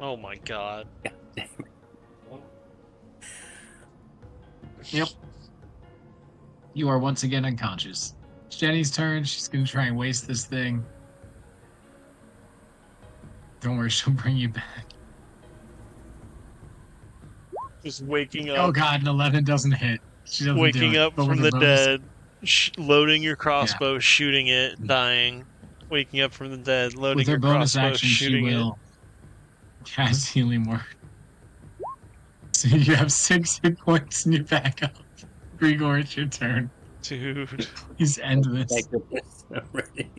Oh my god. Yep. You are once again unconscious. It's Jenny's turn. She's gonna try and waste this thing. Don't worry, she'll bring you back. Just waking Oh up. god, an 11 doesn't hit. She doesn't Waking do it. up But from with the her bonus- dead, loading your crossbow, shooting it, dying. Waking up from the dead, loading With her your bonus crossbow, action, she shooting it. will cast healing word. So you have 6 hit points and you're back up. Grigor, it's your turn. Dude. Please end this. Thank goodness already.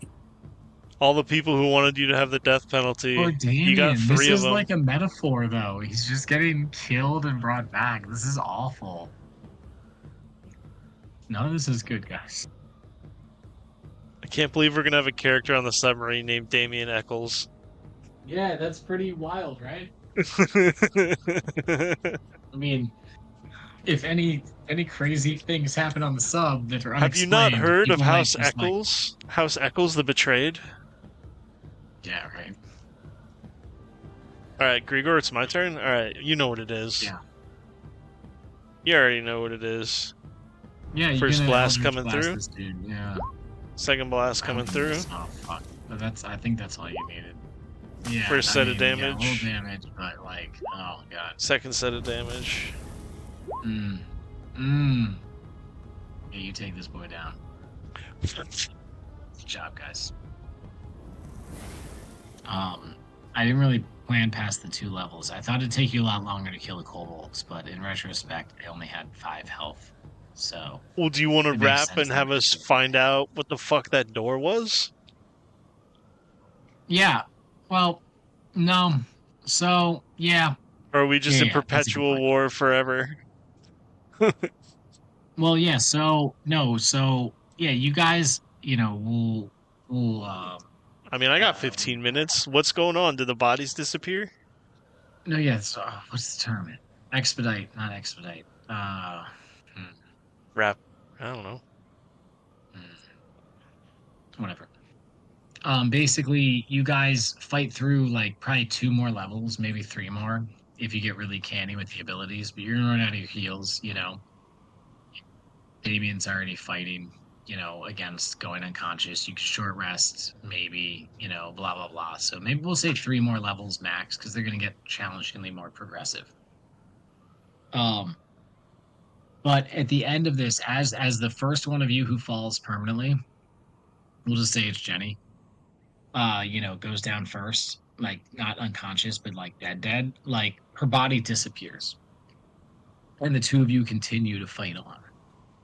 All the people who wanted you to have the death penalty. Poor Damien. You got This three of is them. like a metaphor, though. He's just getting killed and brought back. This is awful. None of this is good, guys. I can't believe we're gonna have a character on the submarine named Damien Eccles. Yeah, that's pretty wild, right? I mean, if any crazy things happen on the sub that are Have you unexplained, not heard of people might House just, like- Eccles? House Eccles the Betrayed? Yeah, right. Alright, Grigor, it's my turn? Alright, you know what it is. Yeah. You already know what it is. Yeah, you're First gonna blast Eldritch coming blast through. This dude. Yeah. Second blast coming through. Oh fuck! But I think that's all you needed. Yeah. First set of Yeah, damage. a little damage, but like, oh god. Second set of damage. Yeah, you take this boy down. Good job, guys. I didn't really plan past the 2 levels. I thought it'd take you a lot longer to kill the kobolds, but in retrospect, I only had 5 health. So. Well, do you want to It makes wrap sense and have that us it's- find out what the fuck that door was? Yeah. Well, no. So, yeah. Or are we just Yeah, in yeah, that's a good perpetual point. war forever? Well, yeah. So, no. So, yeah, you guys, we'll I mean, I got 15 minutes. What's going on? Did the bodies disappear? no, yeah. So, what's the term? Expedite, not expedite. Wrap. I don't know. Whatever. Basically, you guys fight through like probably 2 more levels, maybe 3 more, if you get really canny with the abilities. But you're gonna run out of your heals. Damien's already fighting. Against going unconscious. You can short rest, maybe. Blah blah blah. So maybe we'll say 3 more levels max because they're gonna get challengingly more progressive. Um, but at the end of this, as the first one of you who falls permanently, we'll just say it's Jenny. Goes down first, like not unconscious, but like dead. Like her body disappears. And the two of you continue to fight on.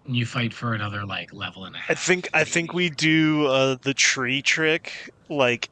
And you fight for another like level and a half, I think maybe. we do the tree trick like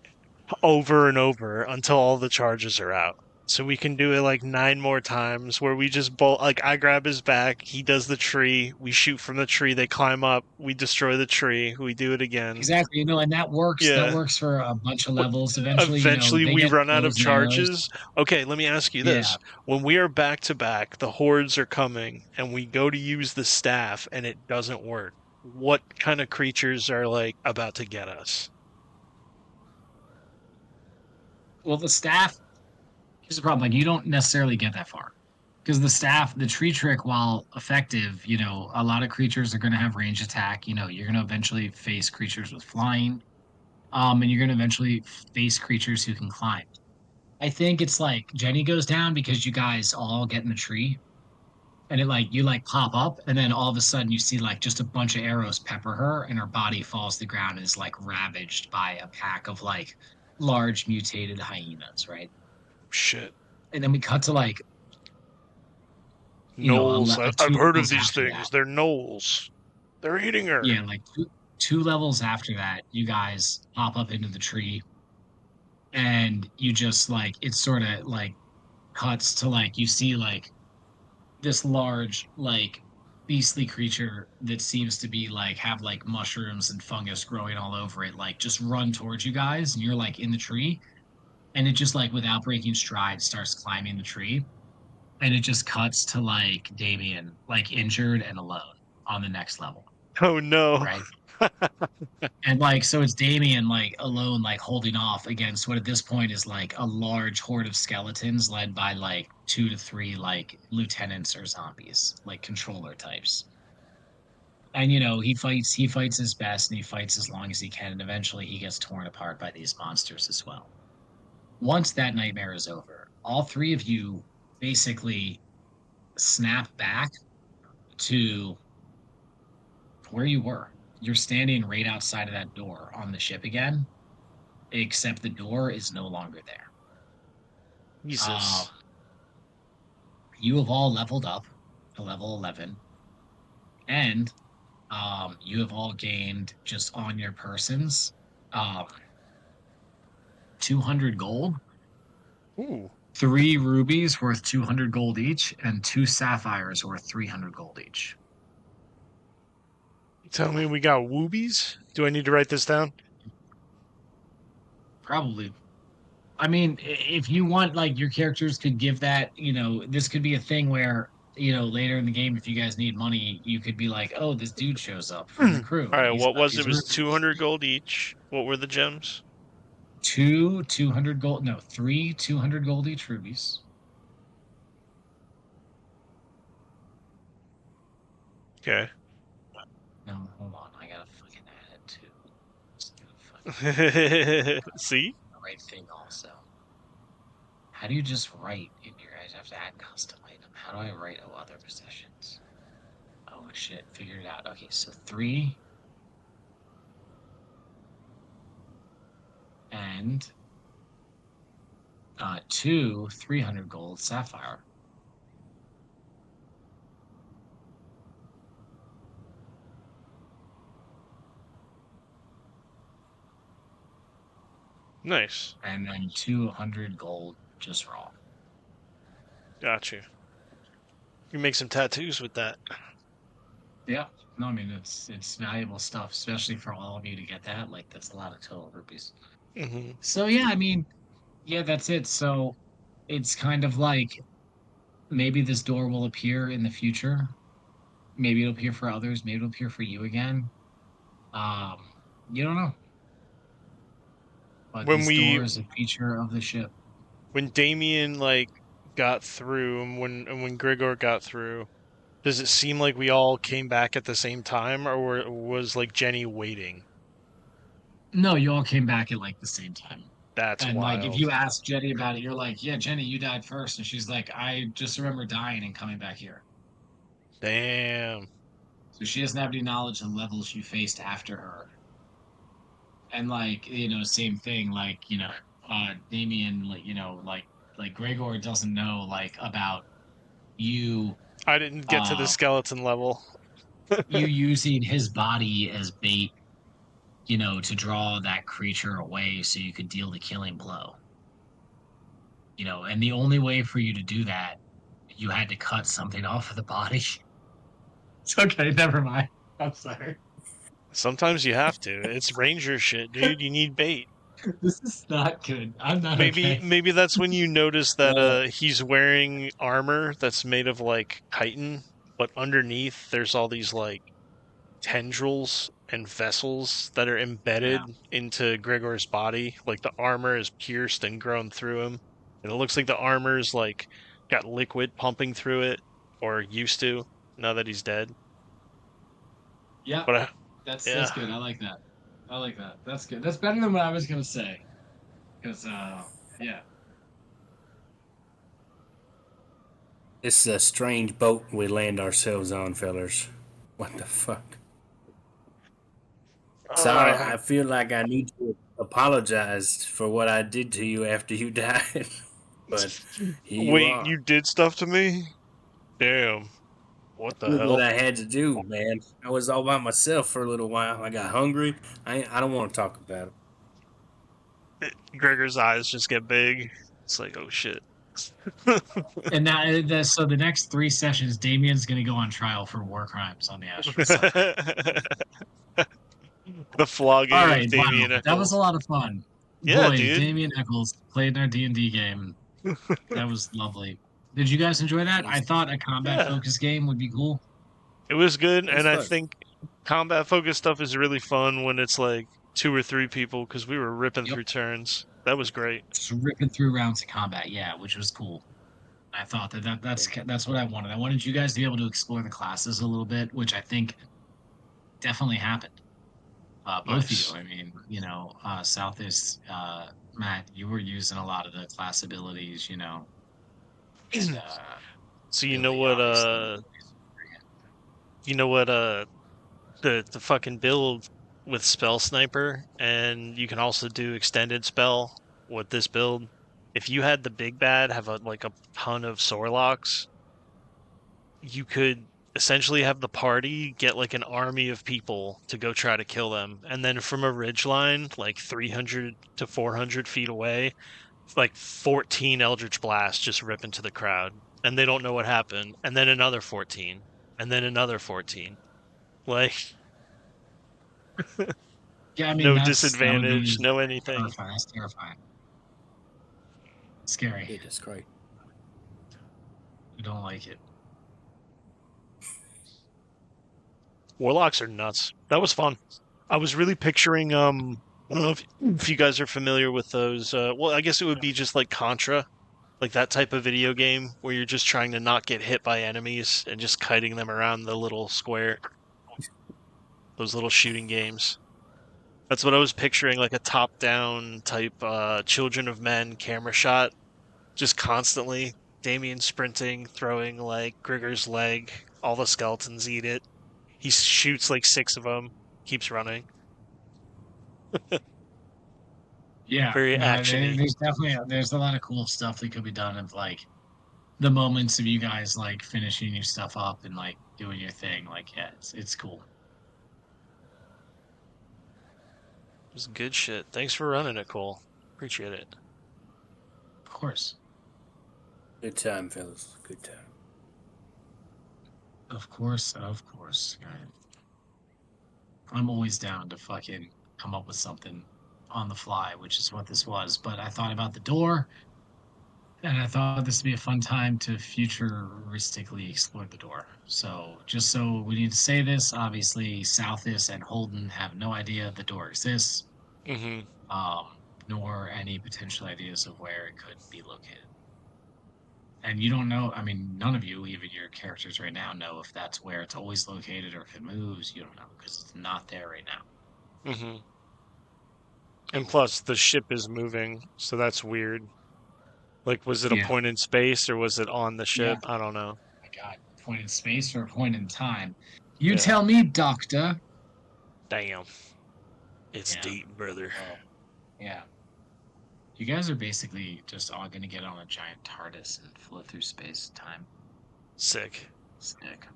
over and over until all the charges are out. So we can do it like 9 more times where we just bolt like I grab his back, he does the tree, we shoot from the tree, they climb up, we destroy the tree, we do it again. Exactly, and that works. That Yeah. works for a bunch of But levels. Eventually, eventually they we get run out of bows and arrows. charges. Okay, let me ask you Yeah. this. When we are back to back, the hordes are coming, and we go to use the staff and it doesn't work. What kind of creatures are like about to get us? Well, the staff. Here's the problem. Like, you don't necessarily get that far because the tree trick, while effective, a lot of creatures are going to have range attack. You're going to eventually face creatures with flying. And you're going to eventually face creatures who can climb. I think it's like Jenny goes down because you guys all get in the tree, and it like you like pop up, and then all of a sudden you see like just a bunch of arrows pepper her, and her body falls to the ground and is like ravaged by a pack of like large mutated hyenas, right? Shit. And then we cut to like Gnolls. I've two heard of levels these after that. things. They're gnolls. They're eating her. Yeah, like two levels after that, you guys pop up into the tree, and you just like it sort of like cuts to like you see like this large like beastly creature that seems to be like have like mushrooms and fungus growing all over it like just run towards you guys, and you're like in the tree, and it just like without breaking stride starts climbing the tree, and it just cuts to like Damien like injured and alone on the next level, Oh no. right? And like so it's Damien like alone like holding off against what at this point is like a large horde of skeletons led by like 2 to 3 like lieutenants or zombies, like controller types. And he fights his best, and he fights as long as he can, and eventually he gets torn apart by these monsters as well. Once that nightmare is over, all three of you basically snap back to where you were. You're standing right outside of that door on the ship again, except the door is no longer there. Um, Jesus. you have all leveled up to level 11, and you have all gained just on your persons um, 200 gold, Ooh. 3 rubies worth 200 gold each, and 2 sapphires worth 300 gold each. You tell me we got woobies? Do I need to write this down? Probably. I mean, if you want, like, your characters could give that, this could be a thing where, later in the game, if you guys need money, you could be like, oh, this dude shows up from the All crew, and right, he's what got was it? these It was rubies. 200 gold each. What were the gems? 2 200 gold, no, 3 200 gold each rubies. Okay. No, hold on, I gotta fucking add it too. Just gotta fucking See? the right thing also. How do you just write in your guys have to add custom item? How do I write other possessions? Oh shit, figured it out. Okay, so 3 and 2 300 gold sapphire. Nice. And then 200 gold just raw. Got you. You make some tattoos with that. Yeah. No, I mean it's valuable stuff, especially for all of you to get that. Like that's a lot of total rupees. Hmm. So yeah, I mean, yeah, that's it. So it's kind of like maybe this door will appear in the future. Maybe it'll appear for others. Maybe it'll appear for you again. Um, you don't know. But When this door we is a feature of the ship. when Damien like got through and when Grigor got through, does it seem like we all came back at the same time, or was like Jenny waiting? No, you all came back at like the same time. That's And like, if wild. you ask Jenny about it, you're like, "Yeah, Jenny, you died first." And she's like, "I just remember dying and coming back here." Damn. So she doesn't have any knowledge of the levels you faced after her. And like, same thing. Like, Damien, like, like Gregor doesn't know like about you, I didn't get to the uh, skeleton level. you using his body as bait, to draw that creature away so you could deal the killing blow. And the only way for you to do that, you had to cut something off of the body. It's okay, never mind. I'm sorry. Sometimes you have to. It's ranger shit, dude. You need bait. This is not good. I'm not Maybe okay. maybe that's when you notice that Well, he's wearing armor that's made of like chitin, but underneath there's all these like tendrils and vessels that are Yeah. embedded into Gregor's body. Like the armor is pierced and grown through him. And it looks like the armor's like got liquid pumping through it, or used to, now that he's dead. Yeah. But That's yeah. good. I like that. I like that. That's good. That's better than what I was gonna say. Because yeah. this is a strange boat we land ourselves on, fellers. What the fuck? Sorry, Uh, I feel like I need to apologize for what I did to you after you died. But here you wait, are. you did stuff to me? Damn. What the Did what hell? I had to do, man. I was all by myself for a little while. I got hungry. I don't want to talk about it. Gregor's eyes just get big. It's like, oh shit. And so the next 3 sessions, Damien's gonna go on trial for war crimes on the astral side. The All flogging of right, wow, Damien that was a Eccles. lot of fun. Yeah, Boys, dude. Damien Eccles played in our D&D game. That was lovely. Did you guys enjoy that? I It's, thought a combat Yeah, focused game would be cool. it was good, it's and I fun. think combat focused stuff is really fun when it's like 2 or 3 people because we were ripping Yep. through turns. That was great. Just ripping through rounds of combat, yeah, which was cool. I thought that's what I wanted. I wanted you guys to be able to explore the classes a little bit, which I think definitely happened. Both of you. Nice. I mean, Southeast, Matt, you were using a lot of the class abilities, and So Billy obviously. you know what the fucking build with spell sniper, and you can also do extended spell with this build. If you had the big bad have like a ton of Sorlocks, you could essentially have the party get like an army of people to go try to kill them, and then from a ridge line like 300 to 400 feet away, like 14 Eldritch Blasts just rip into the crowd, and they don't know what happened, and then another 14, and then another 14. Like Yeah, I mean no that would disadvantage, be no anything. terrifying. That's terrifying. Scary. It is great. I don't like it. Warlocks are nuts. That was fun. I was really picturing I don't know if you guys are familiar with those well, I guess it would be just like Contra, like that type of video game where you're just trying to not get hit by enemies and just kiting them around the little square, those little shooting games. That's what I was picturing, like a top-down type Children of Men camera shot, just constantly Damien sprinting, throwing like Grigor's leg, all the skeletons eat it. He shoots like 6 of them, keeps running. Yeah, Very no, actiony. there's a lot of cool stuff that could be done of like the moments of you guys like finishing your stuff up and like doing your thing. Like, yeah, it's cool. It was good shit. Thanks for running it, Cole. Appreciate it. Of course. Good time, fellas. Good time. Of course, of course. Right. I'm always down to fucking come up with something on the fly, which is what this was. But I thought about the door, And I thought this would be a fun time to futuristically explore the door. So, just so we need to say this, obviously, Southis and Holden have no idea the door exists, Hmm. um, nor any potential ideas of where it could be located. And you don't know, I mean, none of you, even your characters right now, know if that's where it's always located or if it moves. You don't know because it's not there right now. Hmm. And plus, the ship is moving, so that's weird. Like, was it a Yeah. point in space or was it on the Yeah. ship? I don't know. My God. Point in space or a point in time? You Yeah. tell me, Doctor. Damn. It's Yeah. deep, brother. Well, yeah. You guys are basically just all going to get on a giant TARDIS and float through space time. Sick. Sick.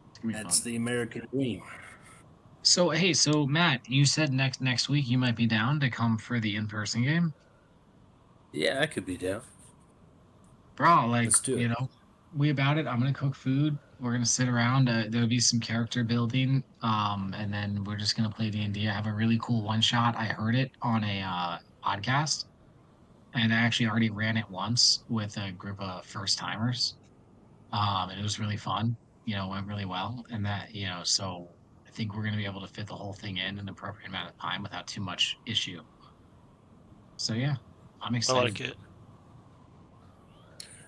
It's gonna be That's fun. the American dream. So hey, so Matt, you said next week you might be down to come for the in-person game, Yeah, I could be down. bro. Like Let's do it. we about it. I'm gonna cook food. We're gonna sit around. There'll be some character building, and then we're just gonna play D&D. I have a really cool one shot. I heard it on a podcast, and I actually already ran it once with a group of first timers. And it was really fun. Went really well, and so I think we're going to be able to fit the whole thing in an appropriate amount of time without too much issue. So yeah, I'm I excited. like it.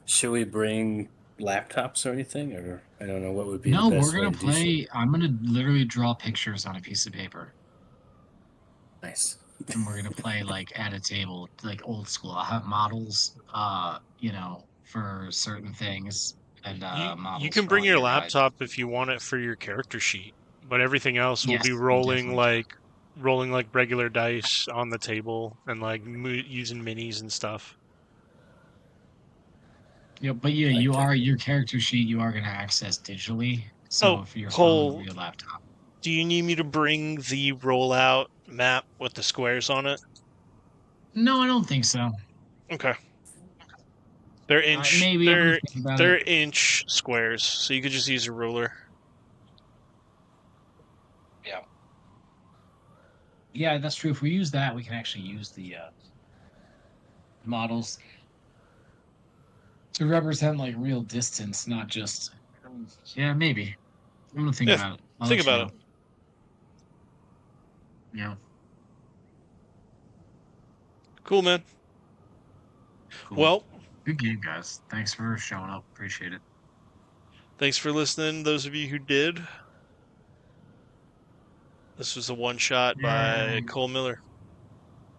Should we bring laptops or anything? Or I don't know what would be the No, we're best way gonna to do so. play. I'm gonna literally draw pictures on a piece of paper, Nice. and we're gonna play like at a table, like old school. I'll have models, for certain things, and You models can for bring all your your guys. laptop if you want it for your character sheet, but everything else will be Yes, we definitely can. rolling like regular dice on the table and like using minis and stuff. Yeah, but yeah, Like you that. are your character sheet. You are gonna access digitally. So Oh, if your phone or Cole, your laptop. do you need me to bring the rollout map with the squares on it? No, I don't think so. Okay. They're inch Maybe I'm gonna they're think about it. they're inch squares, so you could just use a ruler. Yeah. Yeah, that's true. If we use that, we can actually use the models to represent like real distance, not just. Yeah, maybe. I'm gonna think Yeah, about it. I'll think let you about know. it. Yeah, Cool, man. cool. Well, Good game, guys. Thanks for showing up. Appreciate it. thanks for listening, those of you who did. This was a one shot by Yay. Cole Miller.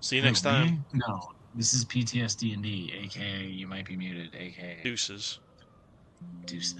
See you Who, next time. me? No. This is PTSD and D, aka you might be muted, aka Deuces. deuces.